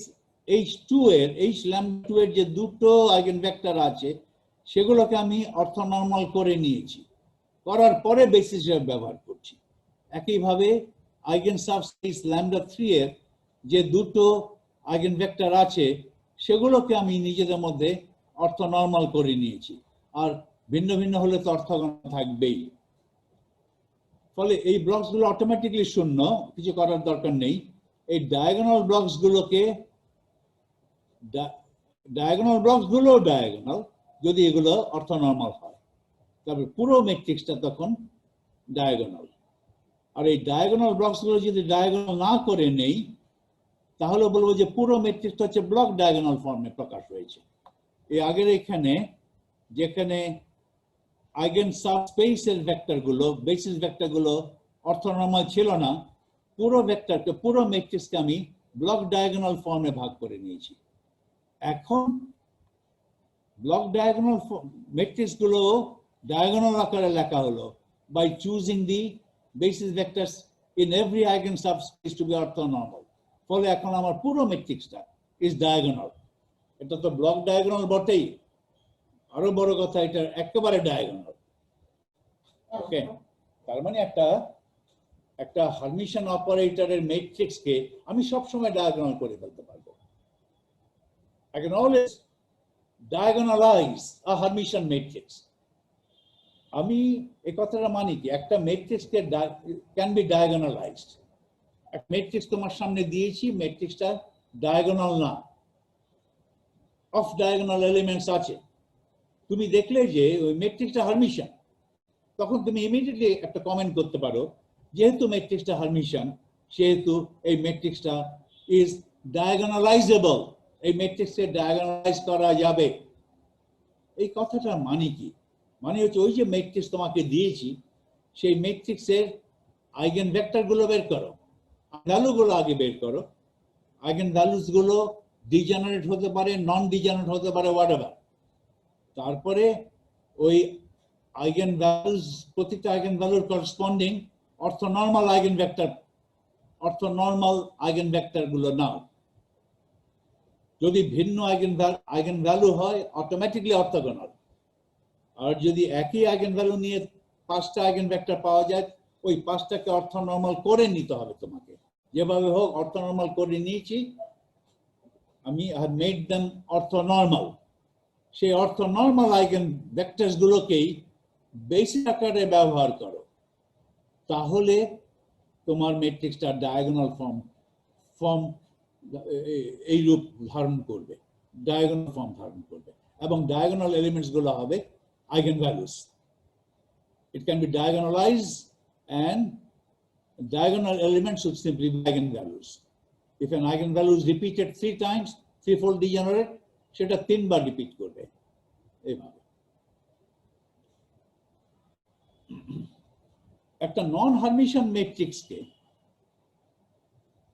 H2 এর, λ2 এর যে 2টো আইগেন ভেক্টর আছে, সেগুলোকে আমি অর্থনর্মাল করে নিয়েছি, করার পরে বেসিস হিসেবে ব্যবহার করছি। একইভাবে আইগেন সাবস্পেস λ3 এর যে 2টো আইগেন ভেক্টর আছে, সেগুলোকে আমি নিজেদের মধ্যে অর্থনর্মাল করে নিয়েছি, আর ভিন্ন ভিন্ন হলে তো অর্থগোনাল থাকবেই। ফলে এই ব্লকসগুলো অটোমেটিকলি শূন্য, কিছু করার দরকার নেই। এই ডায়াগোনাল ব্লকসগুলোকে, ডায়াগোনাল যদি এগুলো অর্থনর্মাল হয়। তারপরে পুরো ম্যাট্রিক্সটা তখন ডায়াগোনাল। আর এই ডায়াগোনাল ব্লকসগুলো যদি ডায়াগোনাল না করে নেই তাহলে বলবো যে পুরো ম্যাট্রিক্সটা হচ্ছে ব্লক ডায়াগোনাল ফর্মে প্রকাশ হয়েছে। এই আগের এখানে যেখানে আইগেন সাবস্পেসের ভেক্টরগুলো বেসিস ভেক্টরগুলো অর্থনর্মাল ছিল না, পুরো ভেক্টরকে পুরো ম্যাট্রিক্সকে আমি ব্লক ডায়াগোনাল ফর্মে ভাগ করে নিয়েছি। এখন ব্লক ডায়াগোনাল ম্যাট্রিক্সগুলো ডায়াগোনাল আকারে লেখা হলো by choosing the basis vectors in every eigen subspace to be orthonormal. ফলে এখন আমার পুরো ম্যাট্রিক্সটা is diagonal. এটা তো ব্লক ডায়াগোনাল বটেই, আরো বড় কথা এটা একেবারে ডায়াগোনাল। ওকে, তার মানে একটা হার্মিশন অপারেটরের ম্যাট্রিক্সকে আমি সব সময় ডায়াগোনাল করে ফেলতে পারবো। I can always diagonalize a Hermitian matrix. আমি এই কথাটা মানি কি একটা ম্যাট্রিক্সকে ক্যান বি ডায়াগোনালাইজড। একটা ম্যাট্রিক্স তোমার সামনে দিয়েছি, ম্যাট্রিক্সটা ডায়াগোনাল না, অফ ডায়াগোনাল এলিমেন্টস আছে, তুমি দেখলে যে ওই ম্যাট্রিক্সটা হার্মিশন, তখন তুমি ইমিডিয়েটলি একটা কমেন্ট করতে পারো যেহেতু ম্যাট্রিক্সটা হার্মিশন সেহেতু এই ম্যাট্রিক্সটা ইজ ডায়াগোনালাইজেবল, এই ম্যাট্রিক্সকে ডায়াগোনালাইজ করা যাবে। এই কথাটার মানে কি? মানে হচ্ছে ওই যে ম্যাট্রিক্স তোমাকে দিয়েছি সেই ম্যাট্রিক্সের আইগেন ভেক্টরগুলো বের করো, ভ্যালুগুলো আগে বের করো। আইগেন ভ্যালুসগুলো ডিজেনারেট হতে পারে, নন ডিজেনারেট হতে পারে, হোয়াটএভার। তারপরে ওই আইগেন ভ্যালুস প্রতিটা আইগেন ভ্যালুর করসপন্ডিং অর্থনর্মাল আইগেন ভেক্টর, অর্থনর্মাল আইগেন ভেক্টরগুলো নাও। যদি ভিন্ন আইগেন ভ্যালু হয় অটোমেটিকলি অর্থোগোনাল। আর যদি একই আইগেন ভ্যালু নিয়ে 5টা আইগেন ভেক্টর পাওয়া যায় ওই 5টাকে অর্থনর্মাল করে নিতে হবে তোমাকে। যেভাবে হোক অর্থনর্মাল করে নিয়েছি আমি, আই হ্যাভ মেড देम অর্থনর্মাল। সেই অর্থনর্মাল আইগেন ভেক্টরস গুলোকেই বেসিস আকারে ব্যবহার করো, তাহলে তোমার ম্যাট্রিক্সটা ডায়াগোনাল ফর্ম এই রূপ ধারণ করবে, ডায়াগোনাল ফর্ম ধারণ করবে এবং ডায়াগোনাল এলিমেন্টস গুলো হবে eigenvalues. It can be diagonalized and diagonal elements should simply be eigenvalues. If an eigenvalue is repeated 3 times, 3-fold degenerate, সেটা 3 বার রিপিট করবে এইভাবে। একটা নন হার্মিশন ম্যাট্রিক্সকে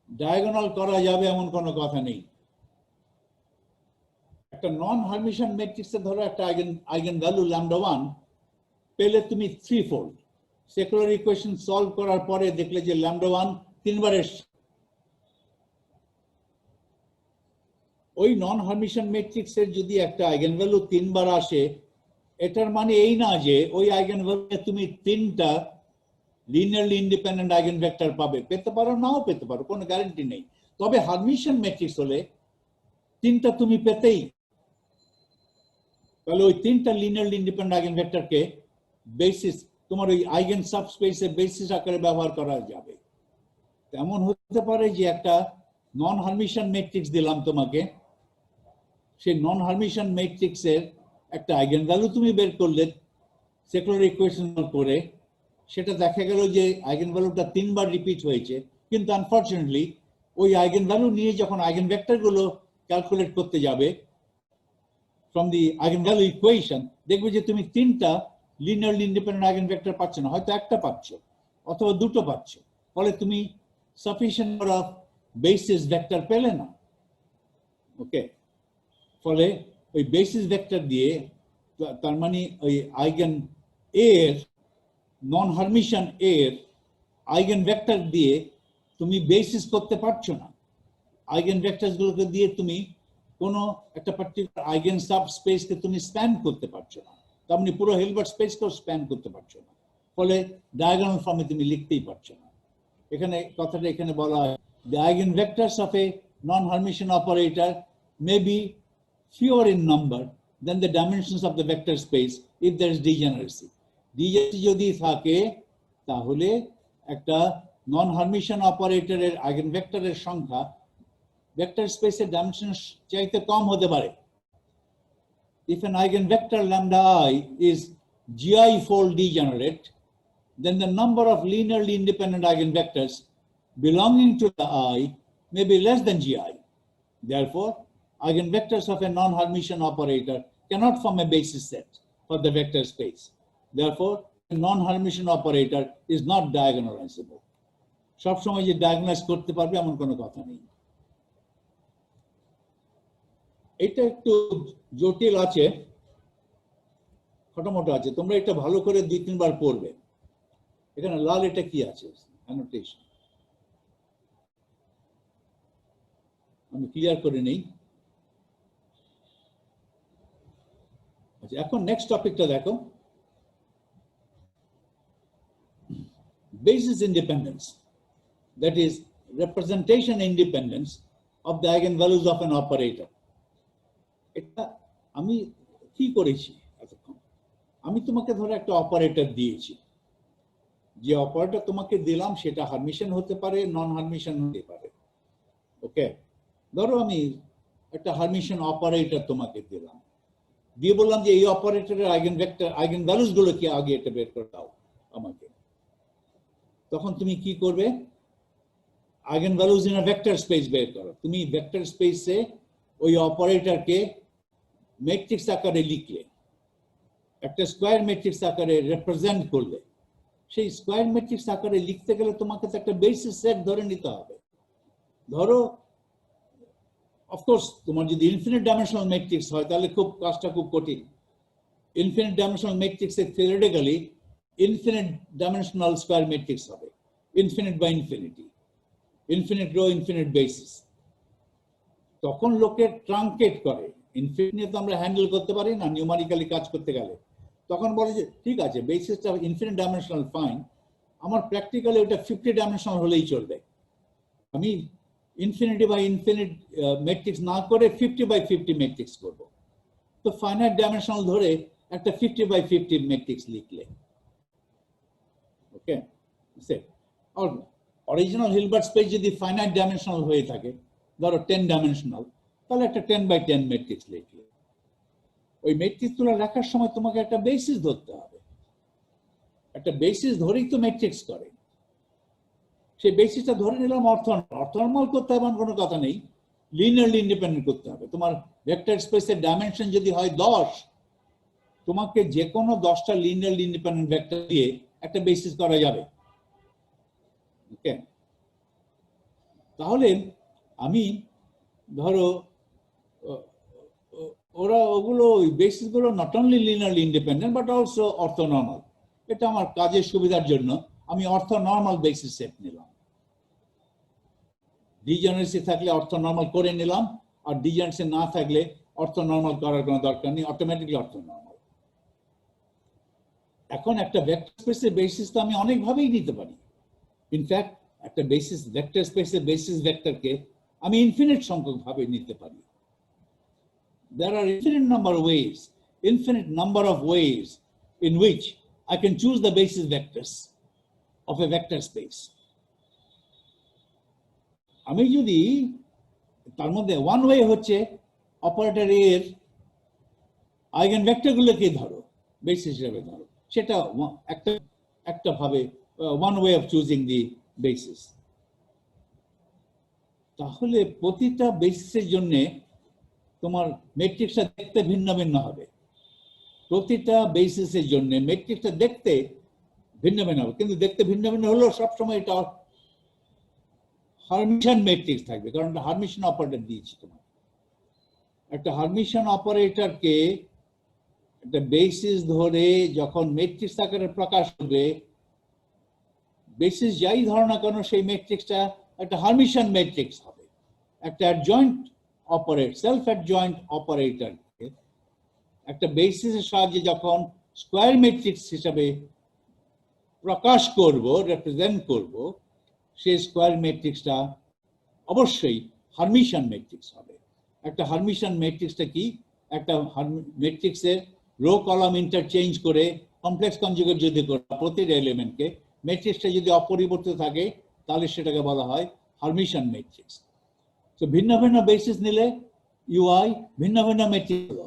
ডায়াগোনাল করা যাবে এমন কোনো কথা নেই। একটা নন হার্মিশন ম্যাট্রিক্সে ধরো একটা আইগেন ভ্যালু λ1 পেলে তুমি 3-fold, সেকুলার ইকুয়েশন সলভ করার পরে দেখলে যে λ1 3 বার এসছে। ওই নন হার্মিশন ম্যাট্রিক্সের যদি একটা আইগেন ভ্যালু 3 বার আসে এটার মানে এই না যে ওই আইগেন ভ্যালুতে তুমি 3টা লিনিয়ারলি ইন্ডিপেন্ডেন্ট আইগেন ভেক্টর পাবে, পেতে পারো নাও পেতে পারো, কোনো গ্যারান্টি নেই। তবে হার্মিশন ম্যাট্রিক্স হলে 3টা তুমি পেতেই, তাহলে ওই 3টা লিনিয়ারলি ইন্ডিপেন্ডেন্ট আইগেন ভেক্টরকে বেসিস তোমার ওই আইগেন সাবস্পেসের বেসিস আকারে ব্যবহার করা যাবে। তেমন হতে পারে যে একটা নন হার্মিশন ম্যাট্রিক্স দিলাম তোমাকে, সেই নন হার্মিশন ম্যাট্রিক্সের একটা আইগেন ভ্যালু তুমি বের করলে সেকুলার ইকুয়েশন করে, সেটা দেখা গেল যে আইগেন ভ্যালুটা 3 বার রিপিট হয়েছে, কিন্তু আনফরচুনেটলি ওই আইগেন ভ্যালু নিয়ে যখন আইগেন ভেক্টর গুলো ক্যালকুলেট করতে যাবে from the eigenvalue equation দেখবে যে তুমি 3টা লিনিয়ারলি ইন্ডিপেন্ডেন্ট আইগেন ভেক্টর পাচ্ছ না, হয়তো একটা পাচ্ছ অথবা দুটো পাচ্ছ, ফলে তুমি sufficient number of basis vector পেলে না। ওকে, ফলে ওই বেসিস ভেক্টর দিয়ে তার মানে ওই আইগেন এর নন হার্মিশন এর আইগেন ভেক্টর দিয়ে তুমি বেসিস করতে পারছো না। আইগেন ভেক্টরস গুলোকে দিয়ে তুমি কোনো একটা পার্টিকুলার আইগেন সাবস্পেসকে তুমি স্প্যান করতে পারছো না, তার মানে পুরো হিলবার্ট স্পেসকেও স্প্যান করতে পারছো না, ফলে ডায়াগোনাল ফর্মে তুমি লিখতেই পারছো না। এখানে কথাটা এখানে বলা হয় the eigenvectors of a non-Hermitian operator may be fewer in number than the dimensions of the vector space if there is degeneracy. Degeneracy যদি থাকে তাহলে একটা নন হার্মিশন অপারেটরের আইগেনভেক্টরের সংখ্যা ভেক্টর স্পেসের ডাইমেনশন চাইতে কম হতে পারে। If an eigenvector λi is GI fold degenerate, then the number of linearly independent eigenvectors belonging to the I may be less than GI. Therefore, eigenvectors of a non-Hermitian operator cannot form a basis set for the vector space. Therefore, a non-Hermitian operator is not diagonalizable. সব সময় যে ডায়াগনাইজ করতে পারবে এমন কোনো কথা নেই। এটা একটু জটিল আছে, ছোটমোটো আছে, তোমরা এটা ভালো করে 2-3 বার পড়বে। এখানে লাল এটা কি আছে অ্যানোটেশন, আমি ক্লিয়ার করে নেই। আচ্ছা, এখন নেক্সট টপিকটা দেখো, basis independence, that is representation independence of the eigenvalues of an operator. এটা আমি কি করেছি এতক্ষণ, আমি তোমাকে ধরো একটা অপারেটর দিয়েছি, যে অপারেটর তোমাকে দিলাম সেটা হারমিশন হতে পারে, নন হারমিশন হতে পারে। ওকে, ধরো আমি একটা হারমিশন অপারেটর তোমাকে দিলাম, দিয়ে বললাম যে এই অপারেটরের আইগেনভেক্টর আইগেনভ্যালুস গুলো কি আগে এটা বের করে দাও আমাকে। তখন তুমি কি করবে, আইগেনভ্যালুস ইন আ ভেক্টর স্পেস বের করো। তুমি ভেক্টর স্পেসে ওই অপারেটরকে ম্যাট্রিক্স আকারে লিখলে, একটা স্কয়ার ম্যাট্রিক্স আকারে রিপ্রেজেন্ট করলে, সেই স্কয়ার ম্যাট্রিক্স আকারে লিখতে গেলে তোমাকে তো একটা বেসিস সেট ধরে নিতে হবে। ধরো অফকোর্স তোমার যদি ইনফিনিট ডাইমেনশনাল ম্যাট্রিক্স হয় তাহলে খুব কাজটা খুব কঠিন। ইনফিনিট ডাইমেনশনাল ম্যাট্রিক্সে theoretically infinite dimensional square matrix হবে, infinite by infinity, infinite row infinite basis. তখন লোকে ট্রাঙ্কেট করে, ইনফিনিট তো আমরা হ্যান্ডেল করতে পারি না নিউমারিক্যালি কাজ করতে গেলে। তখন বলে যে ঠিক আছে বেসিসটা ইনফিনিট ডাইমেনশনাল ফাইন, আমার প্র্যাকটিক্যালি ওটা 50 ডাইমেনশনাল হলেই চলবে, আমি ইনফিনিটি বাই ইনফিনিট ম্যাট্রিক্স না করে 50 বাই 50 ম্যাট্রিক্স করব। তো ফাইনাইট ডাইমেনশনাল ধরে একটা 50 বাই 50 ম্যাট্রিক্স লিখলে, ওকে, আর অরিজিনাল হিলবার্ট স্পেস যদি ফাইনাইট ডাইমেনশনাল হয়ে থাকে, ধরো 10 ডাইমেনশনাল, তাহলে একটা 10 বাই 10 ম্যাট্রিক্স লিখলে। ওই ম্যাট্রিক্সগুলো লেখার সময় তোমাকে একটা বেসিস ধরতে হবে, একটা বেসিস ধরেই তো ম্যাট্রিক্স করে। সেই বেসিসটা ধরে নিলাম অর্থনর্মাল করতে হবে কোনো কথা নেই, লিনিয়ারলি ইন্ডিপেন্ডেন্ট করতে হবে। তোমার ভেক্টর স্পেসের ডাইমেনশন যদি হয় 10, তোমাকে যে কোনো 10টা লিনিয়ারলি ইন্ডিপেন্ডেন্ট ভেক্টর দিয়ে একটা বেসিস করা যাবে। ওকে, তাহলে আমি ধরো ওরা ওগুলো বেসিসগুলো not only linearly independent but also orthonormal. এটা আমার কাজের সুবিধার জন্য আমি অর্থনর্মাল বেসিস সেট নিলাম। ডিজেনারেসি থাকলে অর্থনর্মাল করে নিলাম, আর ডিজেনারেসি না থাকলে অর্থনর্মাল করার কোনো দরকার নেই, অটোমেটিকলি অর্থনর্মাল। এখন একটা ভেক্টর স্পেসের বেসিস তো আমি অনেকভাবেই নিতে পারি। ইনফ্যাক্ট একটা বেসিস ভেক্টর স্পেসের বেসিস ভেক্টরকে আমি ইনফিনিট সংখ্যক ভাবে নিতে পারি। There are infinite number of ways in which I can choose the basis vectors of a vector space. আমি যদি তার মধ্যে ওয়ান ওয়ে হচ্ছে অপারেটর এর আইগেন ভেক্টরগুলোকে ধরো বেসিস হিসেবে ধরো, সেটা একটা ভাবে one way of choosing the basis. তাহলে প্রতিটা বেসিসের জন্য তোমার ম্যাট্রিক্সটা দেখতে ভিন্ন ভিন্ন হবে। প্রতিটা বেসিসের জন্য ম্যাট্রিক্সটা দেখতে ভিন্ন ভিন্ন হবে, কিন্তু দেখতে ভিন্ন ভিন্ন হলেও সবসময় এটা হারমিশন ম্যাট্রিক্স থাকবে, কারণ একটা হারমিশন অপারেটর দিয়েছি তোমার। একটা হারমিশন অপারেটরকে একটা বেসিস ধরে যখন ম্যাট্রিক্স আকারে প্রকাশ করবে, বেসিস যাই ধরো না কেন সেই ম্যাট্রিক্সটা একটা হারমিশন ম্যাট্রিক্স হবে। একটা অ্যাডজয়েন্ট সেলফ অ্যাডজয়েন্ট অপারেটর একটা বেসিসের সাহায্যে যখন স্কয়ার ম্যাট্রিক্স হিসাবে প্রকাশ করব, রিপ্রেজেন্ট করব, সেই স্কয়ার ম্যাট্রিক্সটা অবশ্যই হারমিশন ম্যাট্রিক্স হবে। একটা হারমিশন ম্যাট্রিক্সটা কি, একটা ম্যাট্রিক্সের রো কলাম ইন্টারচেঞ্জ করে কমপ্লেক্স কনজুগেট যদি করে প্রতিটা এলিমেন্টকে, ম্যাট্রিক্সটা যদি অপরিবর্তিত থাকে তাহলে সেটাকে বলা হয় হারমিশন ম্যাট্রিক্স। তো ভিন্ন ভিন্ন বেসিস নিলে ইউআই ভিন্ন ভিন্ন ম্যাট্রিক্স হলো।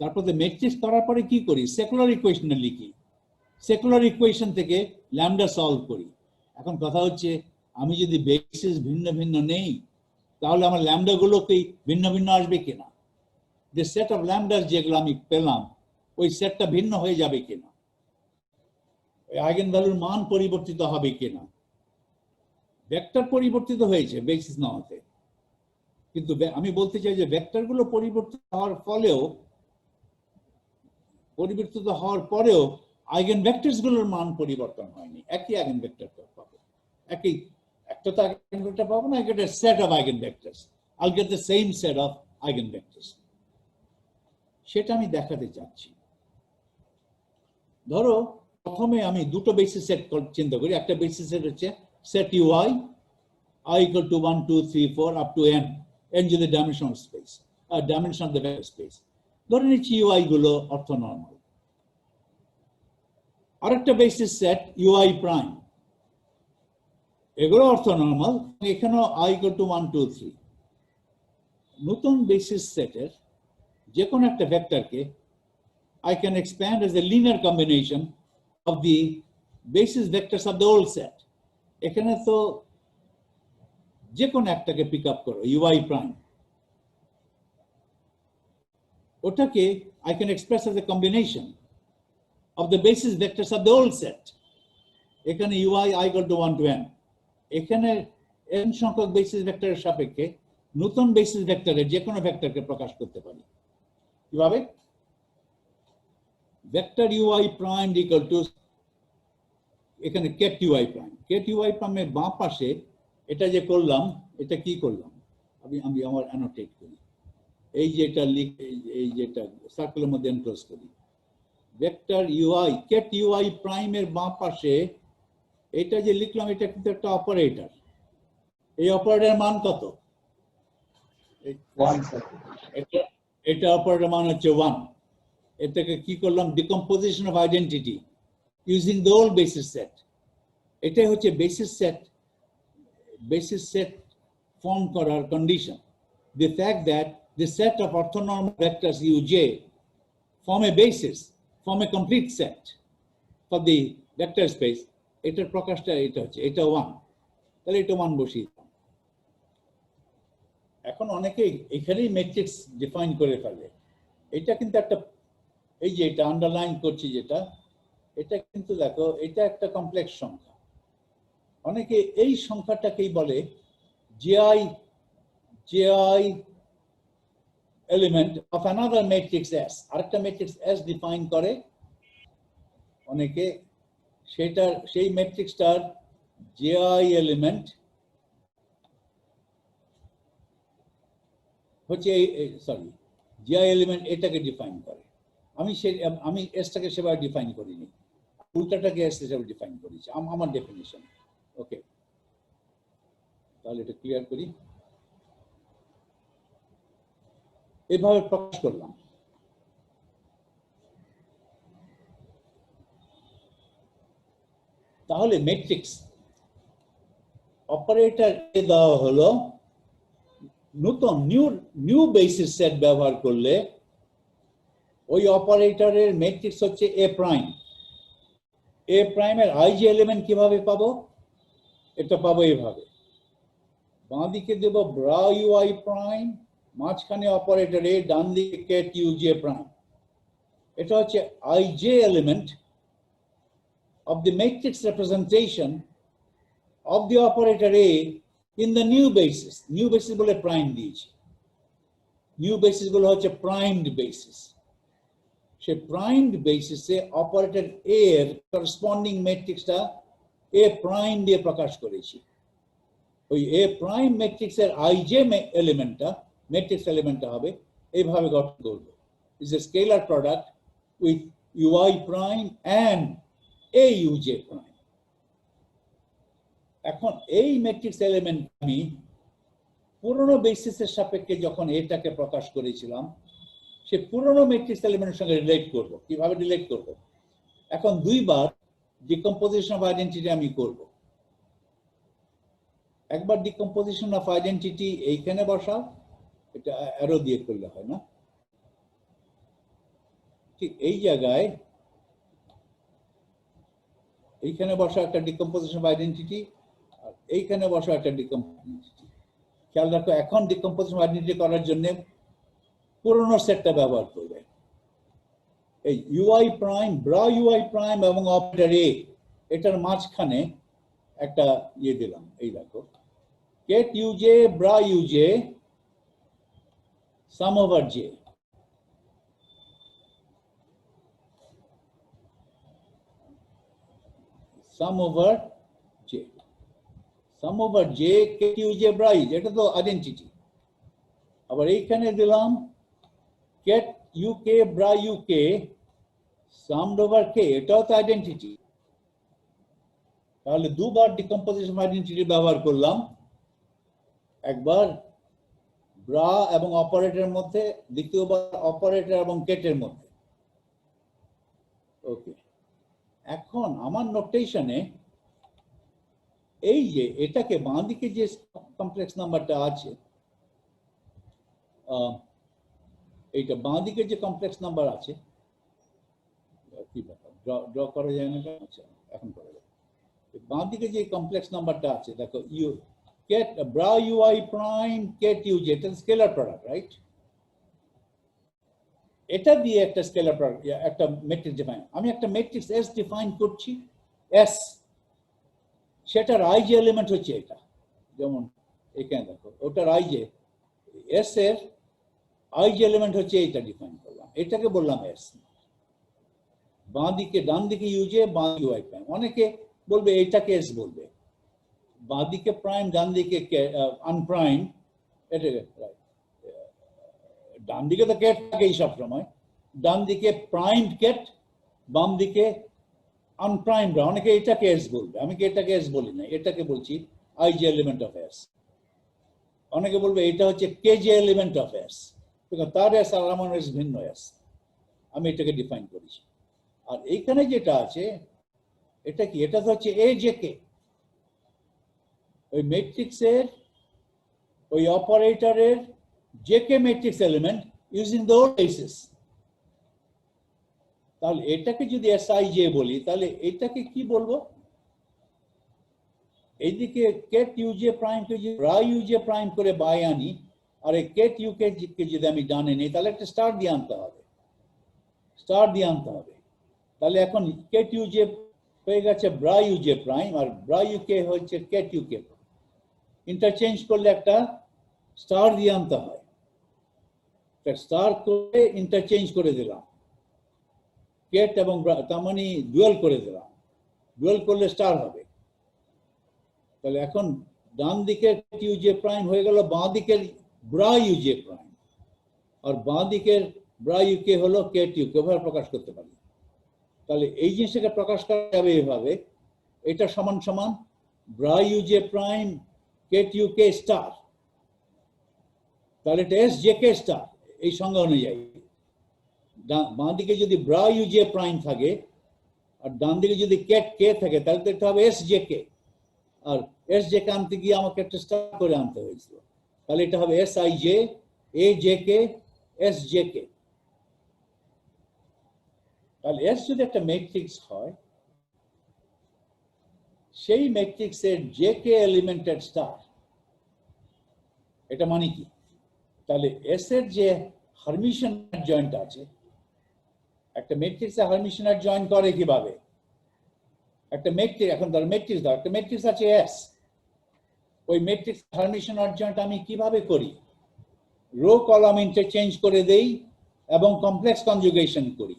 তারপরে ম্যাট্রিক্স করার পরে কি করি, সেকুলার ইকুয়েশনে লিখি, সেকুলার ইকুয়েশন থেকে ল্যামডা সলভ করি। এখন কথা হচ্ছে আমি যদি বেসিস ভিন্ন ভিন্ন নেই তাহলে আমার ল্যামডা গুলো কি ভিন্ন ভিন্ন আসবে কিনা, যে সেট অফ ল্যামডাস যেগুলো আমি পেলাম ওই সেটটা ভিন্ন হয়ে যাবে কিনা, আইগেন ভ্যালুর মান পরিবর্তিত হবে কিনা। ভেক্টর পরিবর্তিত হয়েছে বেসিস নেওয়াতে, কিন্তু আমি বলতে চাই যে ভেক্টর গুলো পরিবর্তিত হওয়ার পরেও আইগেন ভেক্টরস গুলোর মান পরিবর্তন হয়নি, একই আইগেন ভেক্টর পাবো, একই একটা তো আইগেন ভেক্টর পাবো না, একটা set of eigen vectors, I'll get the same set of eigen vectors. সেটা আমি দেখাতে চাচ্ছি। ধরো প্রথমে আমি দুটো বেসিস সেট চিন্তা করি, একটা বেসিস সেট হচ্ছে set UI I equal to 1 2 3 4 up to n, n যদি ডাইমেনশনাল স্পেস আর dimension of the vector space. ধরে নিচ্ছি UI গুলো অর্থনর্মাল। আরেকটা বেসিস সেট UI প্রাইম, এগুলো অর্থনর্মাল, এখানেও I equal to 1 2 3। নতুন বেসিস সেটের যে কোনো একটা ভেক্টরকে I can expand as a linear combination of the basis vectors of the old set. এখানে তো যে কোনো একটাকে পিক আপ করো UI প্রাইম, ওটাকে I can express as a combination of the basis vectors of the old set. এখানে UI I equal to 1 to n, এখানে n সংখ্যক বেসিস ভেক্টরের সাপেক্ষে নতুন বেসিস ভেক্টরের যে কোনো ভেক্টরকে প্রকাশ করতে পারি। কিভাবে? Vector UI prime equal to, এখানে ket UI prime, ket UI প্রাইমের বাঁ পাশে এটা যে করলাম, এটা কি করলাম আমি আমার অ্যানোটেট করি, এই যে এটা এই যেটা সার্কেলের মধ্যে এনক্লোজ করি, ভেক্টর UI কেট UI প্রাইমের বাঁ পাশে এটা যে লিখলাম এটা কিন্তু একটা অপারেটর। এই অপারেটরের মান কত? এটা অপারেটর মান হচ্ছে 1। এটাকে কি করলাম, decomposition of identity using the old basis set. এটাই হচ্ছে বেসিস সেট ফর্ম করার condition, the fact that the set of orthonormal vectors uj form a basis, form a complete set for the vector space। এটার প্রকাশটা এটা হচ্ছে, এটা 1, তাহলে এটা 1 বসিয়ে। এখন অনেকে এখানেই ম্যাট্রিক্স ডিফাইন করে ফেলে। এটা কিন্তু একটা, এই যে এটা আন্ডারলাইন করছি যেটা, এটা কিন্তু দেখো এটা একটা কমপ্লেক্স সংখ্যা। অনেকে এই সংখ্যাটাকেই বলে ji element of another matrix S, আরেকটা ম্যাট্রিক্স S ডিফাইন করে অনেকে, সেই ম্যাট্রিক্সটার ji এলিমেন্ট হচ্ছে ji এলিমেন্ট এটাকে ডিফাইন করে। আমি এসটাকে সেভাবে ডিফাইন করিনি, উল্টাটাকে এস হিসেবে ডিফাইন করেছি আমার ডেফিনিশন। ওকে, তাহলে এটা ক্লিয়ার করি, এভাবে প্রকাশ করলাম। তাহলে ম্যাট্রিক্স অপারেটর এ দেওয়া হলো, নতুন নিউ বেসিস সেট ব্যবহার করলে ওই অপারেটরের ম্যাট্রিক্স হচ্ছে এ প্রাইম। এ প্রাইমের আইজি এলিমেন্ট কিভাবে পাবো? এটা পাবো এইভাবে, বাঁ দিকে দেব ব্রা UI প্রাইম, মাঝখানে অপারেটর এ, ডান দিকে কেট UJ প্রাইম। এটা হচ্ছে IJ element of the matrix representation of the operator A in the new basis। New basis বলে প্রাইম দিয়েছি, নিউ বেসিস গুলো হচ্ছে প্রাইমড বেসিস। সে প্রাইমড বেসিসে অপারেটর এ এর করসপন্ডিং ম্যাট্রিক্সটা এ প্রাইম দিয়ে প্রকাশ করেছি। ওই এ প্রাইম ম্যাট্রিক্সের আইজে ম্যাট্রিক্স এলিমেন্টটা হবে এইভাবে গঠন করব, is a scalar product with UI prime and AUJ prime. এখন এই ম্যাট্রিক্স এলিমেন্ট আমি পুরনো বেসিসের সাপেক্ষে যখন এটাকে প্রকাশ করেছিলাম, সে পুরনো ম্যাট্রিক্স এলিমেন্টের সঙ্গে রিলেট করব। কিভাবে রিলেট করব? এখন দুইবার ডিকম্পোজিশন অফ আইডেন্টিটি আমি করব। একবার ডিকম্পোজিশন অফ আইডেন্টিটি এইখানে বসাও, এটা অ্যারো দিয়ে করলে হয় না, ঠিক এই জায়গায় এইখানে বসা একটা ডিকম্পোজিশন অফ আইডেন্টিটি, আর এইখানে বসা একটা ডিকম্পোজিশন। খেয়াল রাখো, এখন ডিকম্পোজিশন অফ আইডেন্টিটি করার জন্য পুরনো সেটটা ব্যবহার করবে। এই UI prime, bra UI prime এবং অপারেটর এ, এটার মাঝখানে একটা ইয়ে দিলাম। এই দেখো, get uj bra uj sum over j, sum over j, sum over j get uj bra uj, এটা তো আইডেন্টিটি। আবার এইখানে দিলাম get uk bra uk summed over k, এটাও তো আইডেন্টিটি। তাহলে দুবার ডিকম্পোজিশন আইডেন্টিটি ব্যবহার করলাম, একবার ব্রা এবং অপারেটরের মধ্যে, দ্বিতীয়বার অপারেটর এবং কেটের মধ্যে। ওকে, এখন আমার নোটেশনে এই যে এটাকে বাঁ দিকে যে কমপ্লেক্স নাম্বারটা আছে, এইটা বাঁ দিকে যে কমপ্লেক্স নাম্বার আছে, কি ব্যাপার, ড্র করা যায় না কেন? আচ্ছা, এখন করা যায়। বাঁ দিকে যে কমপ্লেক্স নাম্বারটা আছে, দেখো, you get bra ui prime get uj, এটা স্কেলার প্রোডাক্ট, রাইট? এটা দিয়ে একটা স্কেলার প্রোডাক্ট, একটা ম্যাট্রিক্স ডিফাইন, আমি একটা ম্যাট্রিক্স এস ডিফাইন করছি, এস, সেটার আই যে এলিমেন্ট হচ্ছে এটা। যেমন এখানে দেখো, ওটার আই যে, এস এর আই যে এলিমেন্ট হচ্ছে এইটা ডিফাইন করলাম, এটাকে বললাম এস। বাঁ দিকে, ডান দিকে ইউজে, বাঁ ইউআই প্রাইম। অনেকে বলবে এইটাকে এস বলবে, বাঁ দিকে প্রাইম, ডান দিকে আনপ্রাইম, এটা ডান দিকে তো কেট থাকেই সবসময়, ডান দিকে প্রাইম কেট, বাম দিকে আনপ্রাইমড। অনেকে এটাকে এস বলবে, আমি কি এটাকে এস বলি না, এটাকে বলছি I J element of S. অনেকে বলবে এটা হচ্ছে K J element of S, তার এস আর আমার এস ভিন্ন এস, আমি এটাকে ডিফাইন করেছি। আর এইখানে যেটা আছে, এটা কি, এটা তো হচ্ছে এ জে কে, ওই ম্যাট্রিক্সের, ওই অপারেটরের J K matrix element using the old basis. তাহলে এটাকে যদি এস আই জে বলি, তাহলে এটাকে কি বলবো? এইদিকে কেট ইউজে প্রাইম কে যদি ব্রা ইউজে প্রাইম করে বাই আনি, আর এই কেট ইউকে কে যদি আমি ডানে নিই, তাহলে একটা স্টার দিয়ে আনতে হবে, স্টার দিয়ে আনতে হবে। তাহলে এখন কেট ইউজে হয়ে গেছে ব্রা ইউজে প্রাইম, আর ব্রা ইউকে হচ্ছে কেট ইউকে। ইন্টারচেঞ্জ করলে একটা স্টার দিয়ে আনতে হয়, স্টার করে ইন্টারচেঞ্জ করে দিলাম, কেট এবং তার মানে ডুয়েল করে দিলাম, ডুয়েল করলে স্টার হবে। তাহলে এখন ডান দিকের ইউজে প্রাইম হয়ে গেল বাঁ দিকের ব্রা ইউজে প্রাইম, আর বাঁ দিকের ব্রা ইউকে হলো কেট ইউকে, ওভাবে প্রকাশ করতে পারি। তাহলে এই জিনিসটাকে প্রকাশ করা যাবে এভাবে, এটা সমান সমান bra u j prime ket u k star, তাহলে এটা এস জে কে স্টার এই সংজ্ঞা অনুযায়ী। বাঁ দিকে যদি ব্রা ইউজে প্রাইম থাকে আর ডান দিকে যদি কেট কে থাকে, তাহলে তো এটা হবে এস জে কে, আর এস জে কে আনতে গিয়ে আমাকে একটা স্টার করে আনতে হয়েছিল, তাহলে এটা হবে S I J A J k S j কে। তাহলে এস যদি একটা ম্যাট্রিক্স হয়, সেই ম্যাট্রিক্সের জে কে এলিমেন্টের স্টার, এটা মানে কি? তাহলে এস এর যে হারমিশন জয়েন্ট আছে, একটা ম্যাট্রিক্সে হারমিশন জয়েন করে কিভাবে? একটা ম্যাট্রিক্স, এখন ধর ম্যাট্রিক্স দাও, একটা ম্যাট্রিক্স আছে এস, ওই ম্যাট্রিক্স হারমিশন জয়েন্ট আমি কিভাবে করি? রো কলাম ইন্টারচেঞ্জ করে দেই এবং কমপ্লেক্স কনজুগেশন করি।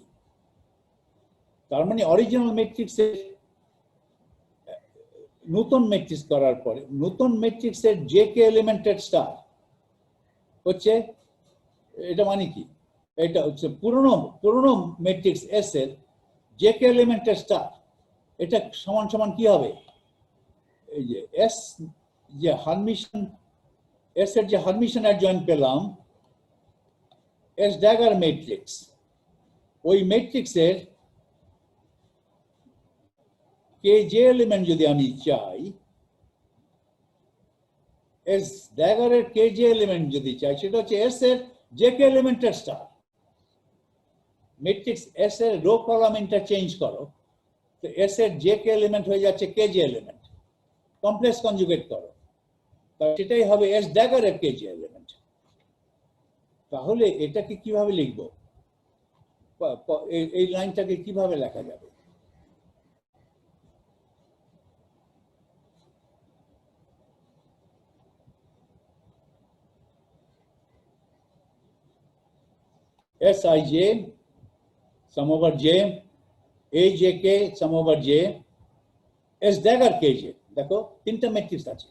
তার মানে অরিজিনাল ম্যাট্রিক্সের নতুন ম্যাট্রিক্স করার পরে নতুন ম্যাট্রিক্সের জে কে এলিমেন্টের স্টার হচ্ছে, এটা মানে কি? এটা হচ্ছে পুরনো ম্যাট্রিক্স এস এর জে কে এলিমেন্টের স্টার, এটা সমান সমান কি হবে? এই যে এস যে হারমিশন, এস এর যে হারমিশন জয়েন্ট পেলাম, এস ড্যাগার ম্যাট্রিক্স, ওই ম্যাট্রিক্সের কে জে এলিমেন্ট যদি আমি চাই, এস ড্যাগারের কে জে এলিমেন্ট যদি চাই, সেটা হচ্ছে এস এর জে কে এলিমেন্টের স্টার। ম্যাট্রিক্স এস এর রো কলাম ইন্টারচেঞ্জ করো, তো এস এর যে কে এলিমেন্ট হয়ে যাচ্ছে K J element, complex conjugate করো, তাহলে সেটাই হবে এস ড্যাগার এর কে জে এলিমেন্ট। তাহলে এটাকে কিভাবে লিখবো, এই লাইনটাকে কিভাবে লেখা যাবে? Sij sum over j, Ajk sum over j, S dagger kj। দেখো তিনটা ম্যাট্রিক্স আছে,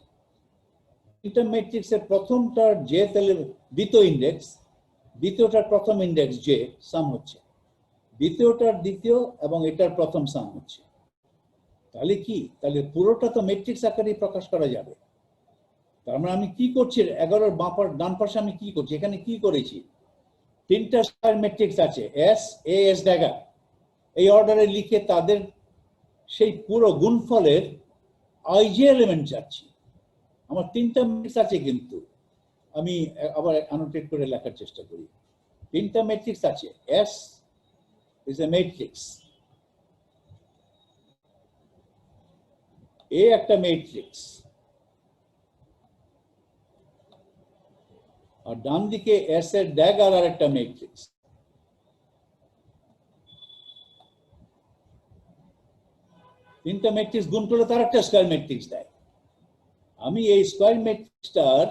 তিনটা ম্যাট্রিক্সের প্রথমটার j তাহলে দ্বিতীয় ইন্ডেক্স, দ্বিতীয়টার প্রথম ইন্ডেক্স j সাম হচ্ছে, দ্বিতীয়টার দ্বিতীয় এবং এটার প্রথম সাম হচ্ছে। তাহলে কি, তাহলে পুরোটা তো ম্যাট্রিক্স আকারে প্রকাশ করা যাবে। তার মানে আমি কি করছি, 11 বাঁ ডান পাশে আমি কি করছি, এখানে কি করেছি, তিনটা স্কয়ার ম্যাট্রিক্স আছে এস এ এস ড্যাগার, এই অর্ডারে লিখে তাদের সেই পুরো গুণফলের আইজে এলিমেন্ট চাচ্ছি। আমার তিনটা ম্যাট্রিক্স আছে, কিন্তু আমি আবার অ্যানোটেট করে লেখার চেষ্টা করি। তিনটা ম্যাট্রিক্স আছে, এস ইজ এ ম্যাট্রিক্স, এ একটা ম্যাট্রিক্স, আর ডান দিকে এস এর ড্যাগার আর একটা ম্যাট্রিক্স। তিনটা ম্যাট্রিক্স গুণ করলে তার একটা স্কয়ার ম্যাট্রিক্স দেয়। আমি এই স্কয়ার ম্যাট্রিক্সটার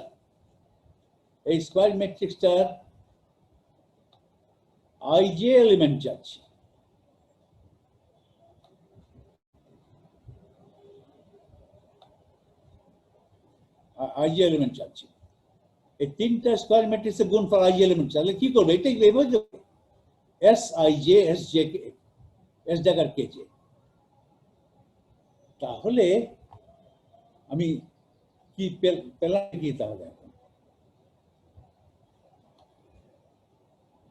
আইজে এলিমেন্ট চাচ্ছি। আইজে এলিমেন্ট চাচ্ছি, এই তিনটা স্কয়ার ম্যাট্রিক্সের গুণফল আইজে এলিমেন্ট, তাহলে কি করবে, এটাই এভাবে s i j s j k s dagger k j. তাহলে আমি কি পেলাম কি, তাহলে এখন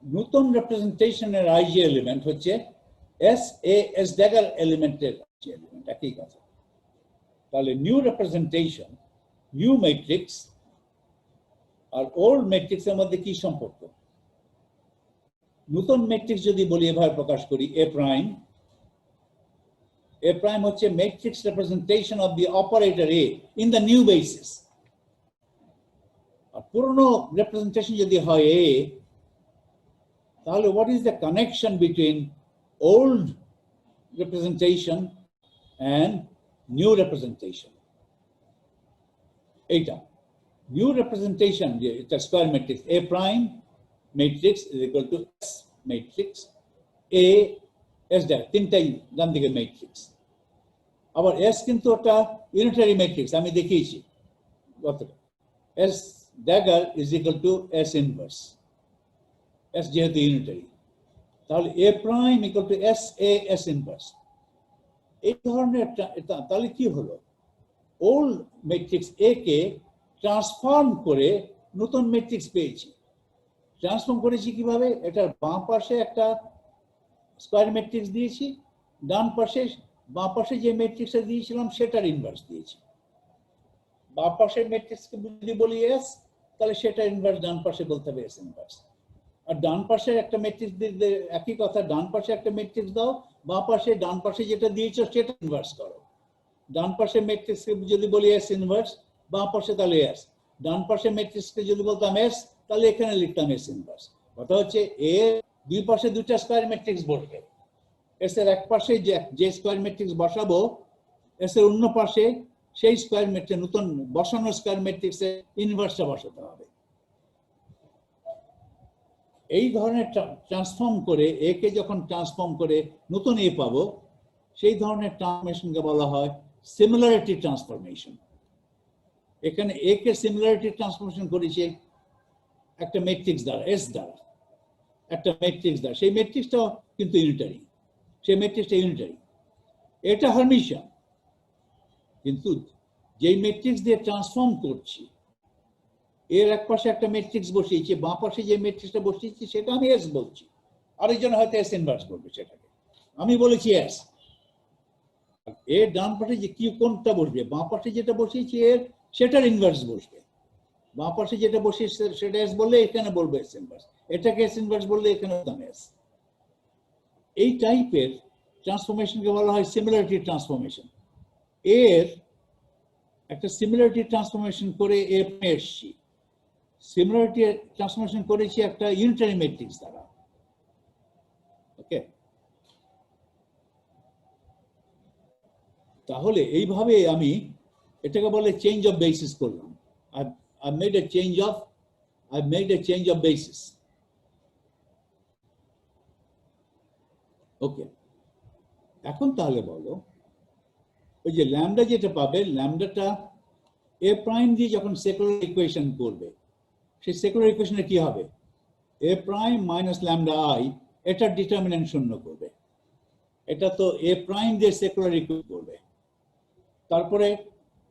নতুন রিপ্রেজেন্টেশনের আইজে এলিমেন্ট হচ্ছে এস এ এস ড্যাগার এলিমেন্টের এলিমেন্ট, একই কথা। তাহলে নিউ রিপ্রেজেন্টেশন, নিউ ম্যাট্রিক্স আর ওল্ড ম্যাট্রিক্সের মধ্যে কি সম্পর্ক? নতুন ম্যাট্রিক্স যদি বলি এভাবে প্রকাশ করি, এ প্রাইম, A prime হচ্ছে matrix representation of the operator A in the new basis। আর পুরনো representation যদি হয় A, তাহলে what is the connection between old representation and new representation? এইটা new representation, এটা square matrix, A prime matrix is equal to S matrix A S dash, তিনটাই ডান দিকে matrix. আবার S কিন্তু একটা ইউনিটারি ম্যাট্রিক্স, আমি দেখিয়েছি কতটা, s dagger is equal to s inverse, s যেহেতু ইউনিটারি, তাহলে A prime equal to s A s inverse. এই ধরনের তাহলে কি হলো, ওল্ড ম্যাট্রিক্স এ কে ট্রান্সফর্ম করে নতুন ম্যাট্রিক্স পেয়েছি। ট্রান্সফর্ম করেছি কিভাবে, এটার বাঁ পাশে একটা স্কয়ার ম্যাট্রিক্স দিয়েছি, ডান পাশে বাঁ পাশে যে ম্যাট্রিক্সটা দিয়েছিলাম সেটার ইনভার্স দিয়েছি। বাঁ পাশের ম্যাট্রিক্সকে যদি বলি এস, তাহলে সেটা ইনভার্স ডান পাশে বলতে হবে এস ইনভার্স। আর ডান পাশে একটা ম্যাট্রিক্স দিলে একই কথা, ডান পাশে একটা ম্যাট্রিক্স দাও, বাঁ পাশে ডান পাশে যেটা দিয়েছো সেটা ইনভার্স করো। ডান পাশে ম্যাট্রিক্সকে যদি বলি এস ইনভার্স, বাঁ পাশে তাহলে এস, ডান পাশে ম্যাট্রিক্সকে যদি বলতাম এস, তাহলে এখানে লিখতাম এস ইনভার্স। কথা হচ্ছে এ দুই পাশে দুইটা স্কয়ার ম্যাট্রিক্স বসবে, এস এর এক পাশে যে স্কয়ার ম্যাট্রিক্স বসাবো, এস এর অন্য পাশে সেই স্কয়ার ম্যাট্রিক্স, নতুন বসানো স্কয়ার ম্যাট্রিক্সের ইনভার্সটা বসাতে হবে। এই ধরনের ট্রান্সফর্ম করে এ কে যখন ট্রান্সফর্ম করে নতুন এ পাবো, সেই ধরনের ট্রান্সফরমেশনকে বলা হয় সিমিলারিটি ট্রান্সফরমেশন। এখানে এ কে সিমিলারিটি ট্রান্সফরমেশন করেছে একটা ম্যাট্রিক্স দ্বারা, এস দ্বারা, একটা ম্যাট্রিক্স দ্বারা, সেই ম্যাট্রিক্সটাও কিন্তু ইউনিটারি, সেই ম্যাট্রিক্সটা ইউনিটারি, এটা হার্মিশিয়ান। কিন্তু যেই ম্যাট্রিক্স দিয়ে ট্রান্সফর্ম করছি, এর এক পাশে একটা ম্যাট্রিক্স বসিয়েছি, বাঁ পাশে যে ম্যাট্রিক্সটা বসিয়েছি সেটা আমি এস বলছি, আরেকজন হয়তো এস ইনভার্স বলবে, সেটাকে আমি বলেছি এস। এর ডান পাশে যে কি কোনটা বসবে, বাঁ পাশে যেটা বসিয়েছি এর সেটার ইনভার্স বসবে, বাঁ পাশে যেটা বসিয়েছে সেটা এস বললে এখানে বলবে এস ইনভার্স, এটাকে এস ইনভার্স বললে এখানে এস। এই টাইপের ট্রান্সফরমেশনকে বলা হয় সিমিলারিটি ট্রান্সফরমেশন। এর একটা সিমিলারিটি ট্রান্সফরমেশন করে এর এসছি, সিমিলারিটি ট্রান্সফরমেশন করেছি একটা ইউনিটারি ম্যাট্রিক্স দ্বারা। ওকে, তাহলে এইভাবে আমি এটাকে বলে চেঞ্জ অফ বেসিস করলাম। I made a change of basis. ওকে, এখন তাহলে বলো ওই যে ল্যামডা যেটা পাবে, ল্যামডাটা এ প্রাইম দিয়ে যখন সেকুলার ইকুয়েশন করবে, সেই সেকুলার ইকুয়েশনে কি হবে? এ প্রাইম মাইনাস ল্যামডা আই, এটার ডিটারমিনেন্ট শূন্য করবে। এটা তো এ প্রাইম দিয়ে সেকুলার ইকুয়েশন করবে। তারপরে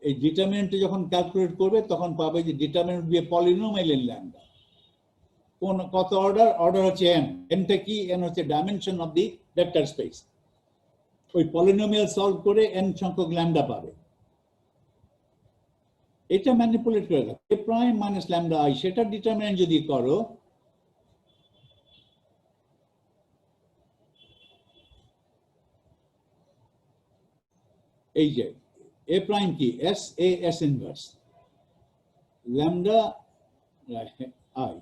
এই ডিটারমিনেন্ট যখন ক্যালকুলেট করবে তখন পাবে যে ডিটারমিনেন্ট দিয়ে পলিনোমিয়াল ইন ল্যামডা। কোন কত অর্ডার? অর্ডার হচ্ছে n। nটা কি? n হচ্ছে dimension of the vector space. ওই পলিনোমিয়াল সলভ করে n সংখ্যক ল্যামডা পাবে। এটা ম্যানিপুলেট করে দাও, এ প্রাইম মাইনাস ল্যামডা আই, সেটা ডিটারমিনেন্ট যদি করো, এই যে এ প্রাইম কি? S A s inverse lambda I.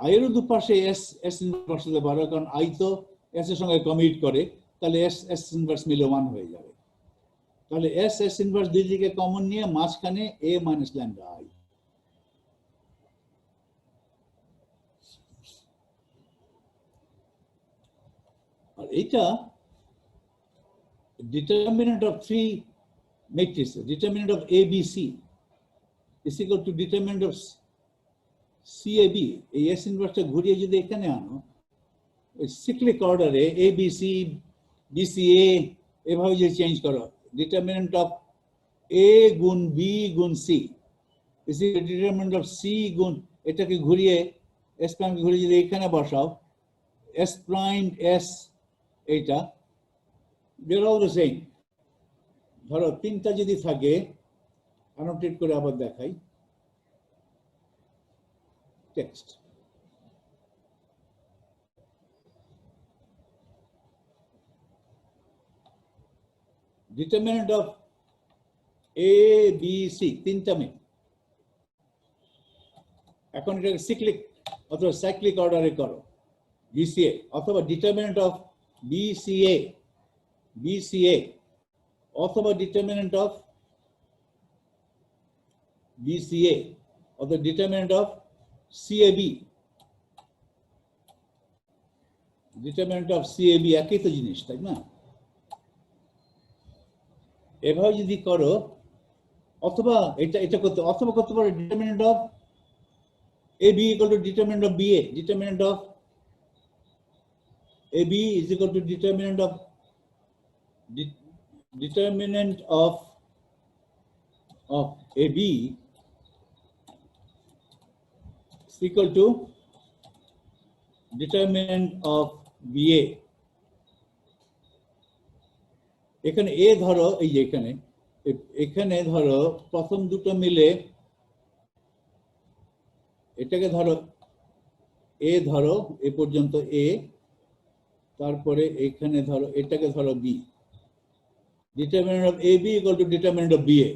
I এর দুপাশে এস এস ইনভার্স হতে পারো, কারণ আই তো এস এর সঙ্গে কমিট করে, তাহলে এস এস ইনভার্স মিলে 1 হয়ে যাবে। তাহলে এস এস ইনভার্স দুই দিকে কমন নিয়ে মাঝখানে এ মাইনাস ল্যামডা আই। আর এইটা determinant of 3 matrices, determinant of ABC is equal to determinant of CAB. এই S ইনভার্সটা ঘুরিয়ে যদি এখানে আনো, ওই সিক্লিক অর্ডারে ABC BCA এভাবে যদি চেঞ্জ করো, determinant of A গুণ B গুণ C is equal to determinant of C গুণ, এটাকে ঘুরিয়ে S প্রাইম ঘুরিয়ে যদি এখানে বসাও, S প্রাইম S, এইটা they're all the same. ধরো তিনটা যদি থাকে, অ্যানোটেট করে আবার দেখাই text. Determinant of A B C, তিনটা মেন। এখন এটাকে সিক্লিক অথবা সাইক্লিক অর্ডারে করো, বিসিএ, অথবা ডিটারমিনেন্ট অফ বিসিএ BCA অথবা determinant of BCA অথবা determinant of CAB, determinant of CAB একই তো জিনিস, তাই না? এভাবে যদি করো, অথবা এটা করতে, অথবা করতে পারো determinant of AB equal to determinant of BA, determinant of AB is equal to determinant of determinant of AB is equal to determinant of BA. এখানে A ধরো, এই যে এখানে ধরো প্রথম দুটো মিলে, এটাকে ধরো A ধরো, এ পর্যন্ত A, তারপরে এখানে ধরো এটাকে ধরো B। Determinant of AB equal to determinant of BA.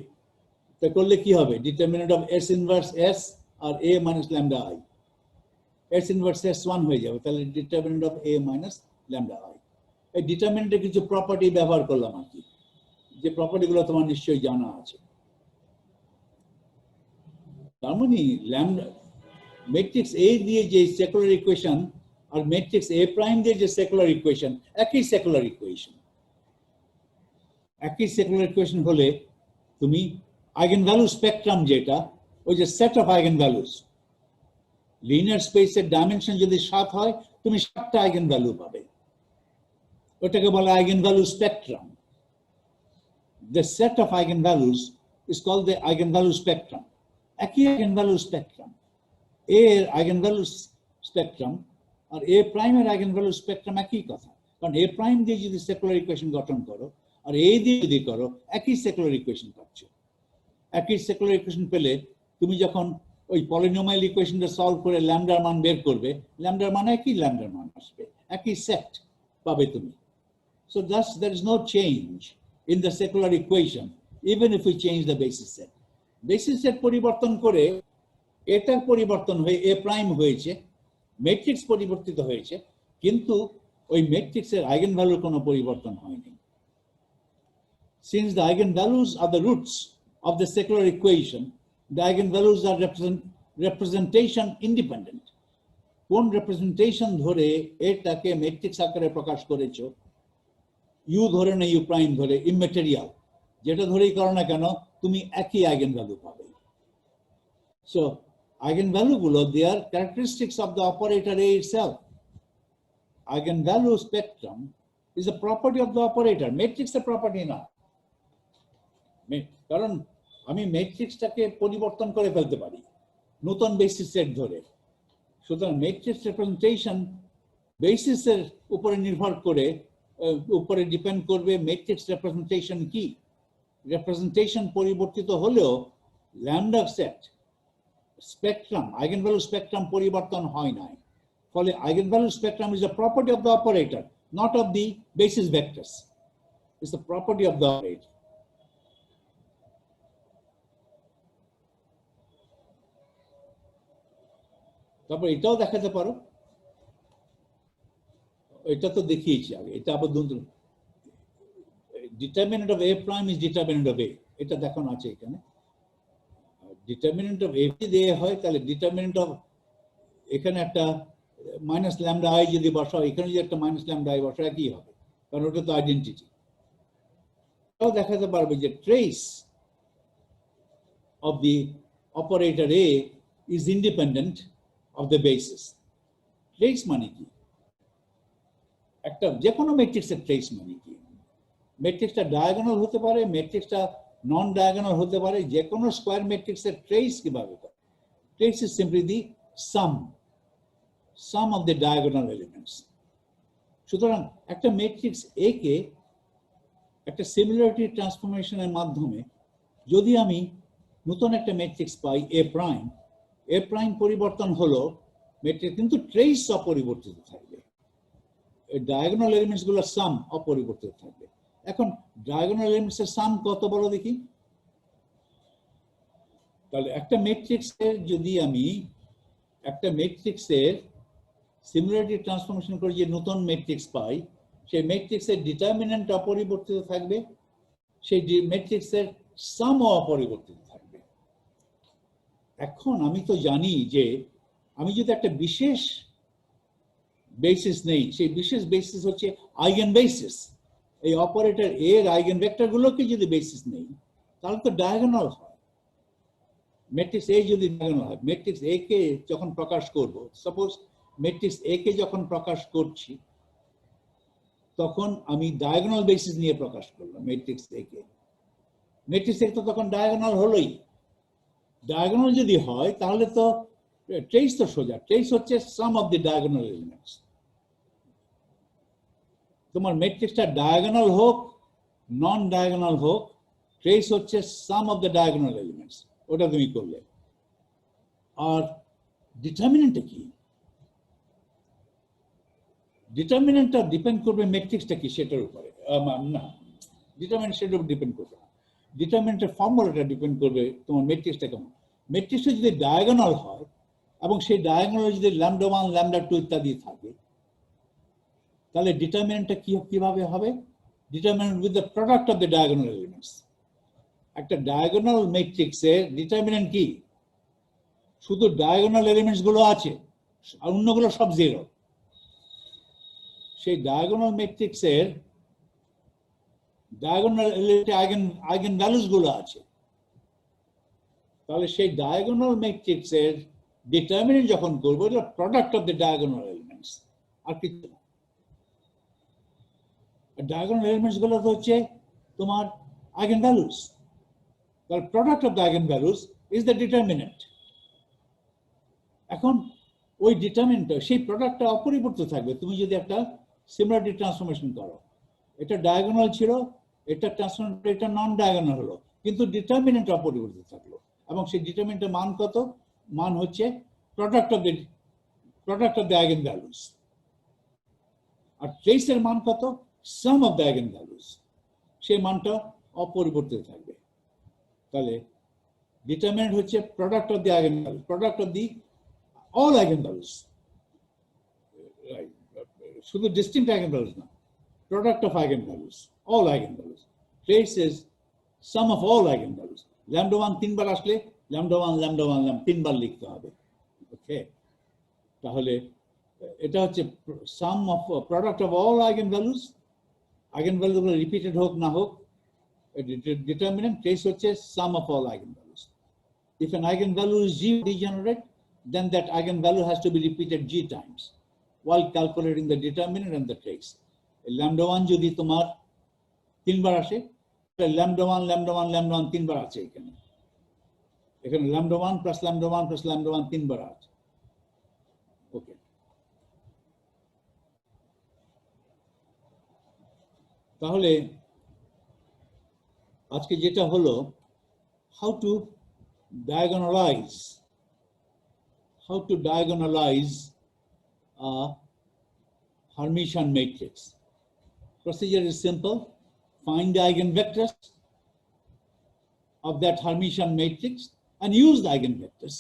তা করলে কি হবে? Determinant of S inverse S R A minus lambda I. S inverse S 1 হয়ে যাবে, তাহলে determinant of A minus lambda I. এই ডিটারমিনেন্টে কিছু প্রপার্টি ব্যবহার করলাম আর কি, যে প্রপার্টিগুলো তোমার নিশ্চয়ই জানা আছে। তার মানে ল্যামডা ম্যাট্রিক্স A দিয়ে যে সেকুলার ইকুয়েশন আর ম্যাট্রিক্স A প্রাইম দিয়ে যে সেকুলার ইকুয়েশন, একই সেকুলার ইকুয়েশন। একই সেকুলার ইকুয়েশন হলে তুমি আইগেনভ্যালু স্পেকট্রাম, যেটা ওই যে সেট অফ আইগেনভ্যালুস, লিনিয়ার স্পেসের ডাইমেনশন যদি 7 হয়, তুমি 7টা আইগেনভ্যালু পাবে। ওটাকে বলে eigenvalue spectrum. The set of eigenvalues is called the eigenvalue spectrum. একই আইগেনভ্যালু স্পেকট্রাম, এর আইগেনভ্যালু স্পেকট্রাম আর এ প্রাইমের আইগেনভ্যালু স্পেকট্রাম একই কথা। কারণ এ প্রাইম দিয়ে যদি সেকুলার ইকুয়েশন গঠন করো আর এ দিয়ে যদি করো, একই সেকুলার ইকুয়েশন পাচ্ছ। একই সেকুলার ইকুয়েশন পেলে তুমি যখন ওই পলিনোমিয়াল ইকুয়েশনটা সলভ করে ল্যামডার মান বের করবে, ল্যামডার মান একই ল্যামডার মান আসবে, একই সেট। পাবে তুমি। So thus there is no change in the secular equation, even if we change the basis set. Basis set পরিবর্তন করে এটার পরিবর্তন হয়ে a prime হয়েছে, ম্যাট্রিক্স পরিবর্তিত হয়েছে, কিন্তু ওই ম্যাট্রিক্সের আইগেনভ্যালুর কোনো পরিবর্তন হয়নি। Since the eigenvalues are the roots of the secular equation, the eigenvalues are representation independent. কোন representation ধরে এটাকে ম্যাট্রিক্স আকারে প্রকাশ করেছো, ইউ ধরে না ইউ প্রাইম ধরে, ইমম্যাটেরিয়াল, যেটা ধরেই করো না কেন তুমি একই আইগেনভ্যালু পাবে। So eigenvalue গুলো they are characteristics of the operator A itself. Eigenvalue spectrum is a property of the operator, matrix এর property না। কারণ আমি ম্যাট্রিক্সটাকে পরিবর্তন করে ফেলতে পারি নতুন বেসিস সেট ধরে। সুতরাং ম্যাট্রিক্স রিপ্রেজেন্টেশন বেসিসের উপরে নির্ভর করে উপরে ডিপেন্ড করবে ম্যাট্রিক্স রিপ্রেজেন্টেশন কি। রিপ্রেজেন্টেশন পরিবর্তিত হলেও lambda set spectrum eigenvalue spectrum পরিবর্তন হয় নাই। ফলে eigenvalue spectrum is a property of the operator, not of the basis vectors. It's the property of the operator. তারপর এটাও দেখাতে পারো, এটা তো দেখিয়েছি আগে, এটা আবার determinant of A prime is determinant of A, এটা দেখানো আছে এখানে। ডিটারমিনেন্ট অফ এ যদি এ হয় তাহলে ডিটারমিনেন্ট অফ এখানে একটা মাইনাস ল্যামডা আই যদি বসাও, এখানে যদি একটা মাইনাস ল্যামডা আই বসাও একই হবে, কারণ ওটা তো আইডেন্টিটি। এটাও দেখাতে পারবে যে trace of the operator A is independent of the basis. Trace মানে কি? একটা যে কোনো ম্যাট্রিক্সের ট্রেস মানে কি? ম্যাট্রিক্সটা ডায়াগোনাল হতে পারে, ম্যাট্রিক্সটা নন ডায়াগোনাল হতে পারে, যে কোনো স্কয়ার ম্যাট্রিক্সের ট্রেস কিভাবে করে? Trace is simply the some of the diagonal elements. সুতরাং একটা ম্যাট্রিক্স এ কে একটা সিমিলারিটি ট্রান্সফরমেশনের মাধ্যমে যদি আমি নতুন একটা ম্যাট্রিক্স পাই এ প্রাইম, এ প্রাইম পরিবর্তন হলো ম্যাট্রিক্স, কিন্তু ট্রেস অপরিবর্তিত থাকবে। ডায়াগোনাল এলিমেন্টস গুলোর সাম অপরিবর্তিত থাকবে। এখন ডায়াগোনাল এলিমেন্টস এর সাম কত বড় দেখি। তাহলে একটা ম্যাট্রিক্সের যদি আমি একটা ম্যাট্রিক্সের সিমিলারিটি ট্রান্সফরমেশন করে যে নতুন ম্যাট্রিক্স পাই, সেই ম্যাট্রিক্সের ডিটারমিনেন্ট অপরিবর্তিত থাকবে, সেই ম্যাট্রিক্সের সামও অপরিবর্তিত থাকবে। এখন আমি তো জানি যে আমি যদি একটা বিশেষ বেসিস নেই, সেই বিশেষ বেসিস হচ্ছে আইগেন বেসিস। এই অপারেটর এর আইগেন ভেক্টর গুলোকে যদি বেসিস নেই তাহলে তো ডায়াগোনাল হয়। ম্যাট্রিক্স এ যদি ডায়াগোনাল হয়, ম্যাট্রিক্স এ কে যখন প্রকাশ করব, সাপোজ ম্যাট্রিক্স এ কে যখন প্রকাশ করছি তখন আমি ডায়াগোনাল বেসিস নিয়ে প্রকাশ করলাম ম্যাট্রিক্স এ কে। ম্যাট্রিক্স এ তো তখন ডায়াগোনাল হলোই। ডায়াগোনাল যদি হয় তাহলে তো ট্রেস তো সোজা, ট্রেস হচ্ছে সাম অফ দি ডায়াগোনাল এলিমেন্টস। তোমার ম্যাট্রিক্সটা ডায়াগোনাল হোক নন ডায়াগোনাল হোক, ট্রেস হচ্ছে সাম অফ দ্য ডায়াগোনাল এলিমেন্টস, ওটা তুমি করলে। আর ডিটারমিনেন্টটা কি? ডিটারমিনেন্টটা ডিপেন্ড করবে ম্যাট্রিক্সটা কি সেটার উপরে। না, ডিটারমিনেন্ট সেটার উপর ডিপেন্ড করবে না। ডিটারমিনেন্টের ফর্মুলাটা ডিপেন্ড করবে তোমার ম্যাট্রিক্সটা কেমন। ম্যাট্রিক্সটা যদি ডায়াগোনাল হয় এবং সেই ডায়াগোনালে যদি ল্যামডা 1 ল্যামডা 2 ইত্যাদি থাকে, তাহলে ডিটারমিনেন্টটা কিভাবে হবে? Determinant with the product of the diagonal elements. একটা ডায়াগোনাল ম্যাট্রিক্সের ডিটারমিনেন্ট কি? শুধু ডায়াগোনাল এলিমেন্টস গুলো আছে আর অন্যগুলো সব জিরো। সেই ডায়াগোনাল ম্যাট্রিক্সের ডায়াগোনাল এলিমেন্টে আইগেন ভ্যালুস গুলো আছে, তাহলে সেই ডায়াগোনাল ম্যাট্রিক্সের ডিটারমিনেন্ট যখন করবো এটা product of the diagonal elements, আর কিছু না। ডায়াগোনাল এলিমেন্টস গুলো তো হচ্ছে তোমার আইগেন ভ্যালুস, তাহলে product of the eigen values is the determinant. এখন ওই ডিটারমিনেন্টটা সেই প্রোডাক্টটা অপরিবর্তিত থাকবে তুমি যদি একটা সিমিলারিটি ট্রান্সফরমেশন করো। এটা ডায়াগোনাল ছিল, এটা ট্রান্সফরমেশন, এটা নন ডায়াগোনাল হলো, কিন্তু ডিটারমিনেন্ট অপরিবর্তিত থাকলো। এবং সেই ডিটারমিনেন্টের মান কত? মান হচ্ছে product of the eigen values. আর ট্রেসের মান কত? Sum of the eigen values, সেই মানটা অপরিবর্তিত থাকবে। তাহলে ডিটারমিনেন্ট হচ্ছে product of the eigen values, product of the all eigen values, শুধু ডিস্টিংক্ট আইগেন ভ্যালুস না, product of eigenvalues, all eigenvalues. Trace is sum of all eigenvalues. Lambda 1 তিনবার আসলে lambda 1 lambda 1 lambda তিনবার লিখতে হবে। ওকে, তাহলে এটা হচ্ছে sum of product of all eigenvalues, eigenvalues গুলো রিপিটেড হোক না হোক, determinant trace হচ্ছে sum of all eigenvalues. If an eigenvalue is G degenerate, then that eigenvalue has to be repeated G times while calculating the determinant and the trace. lambda 1 যদি তোমার তিনবার আসে, lambda 1 lambda 1 lambda 1 তিনবার আছে এখানে, এখানে lambda 1 plus lambda 1 plus lambda 1 তিনবার আছে। ওকে, তাহলে আজকে যেটা হলো how to diagonalize a Hermitian matrix. Procedure is simple. Find the eigenvectors of that Hermitian matrix and use the eigenvectors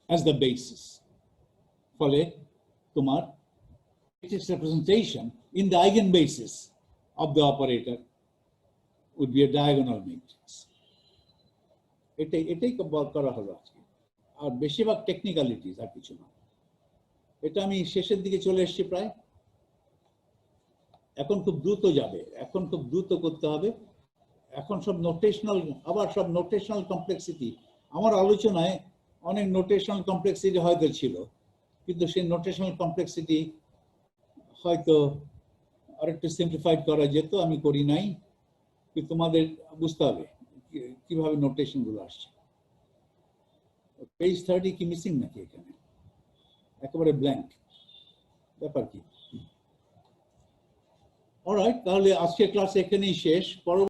as the basis. ফলে তোমার matrix representation in the eigenbasis of the operator would be a diagonal matrix. এটাই করা হলো আজকে, আর বেশিরভাগ technicalities, আর কিছু না। এটা আমি শেষের দিকে চলে এসেছি প্রায়, এখন খুব দ্রুত যাবে, এখন খুব দ্রুত করতে হবে। এখন সব নোটেশনাল, আবার সব নোটেশনাল কমপ্লেক্সিটি, আমার আলোচনায় অনেক নোটেশনাল কমপ্লেক্সিটি হয়তো ছিল, কিন্তু সেই নোটেশনাল কমপ্লেক্সিটি হয়তো আরেকটু সিম্পলিফাইড করা যেত, আমি করি নাই। কিন্তু তোমাদের বুঝতে হবে কিভাবে নোটেশন গুলো আসছে। পেজ 30 কি মিসিং নাকি? এখানে একেবারে ব্ল্যাঙ্ক, ব্যাপার কি? অলরাইট, তাহলে আজকের ক্লাস এখানেই শেষ।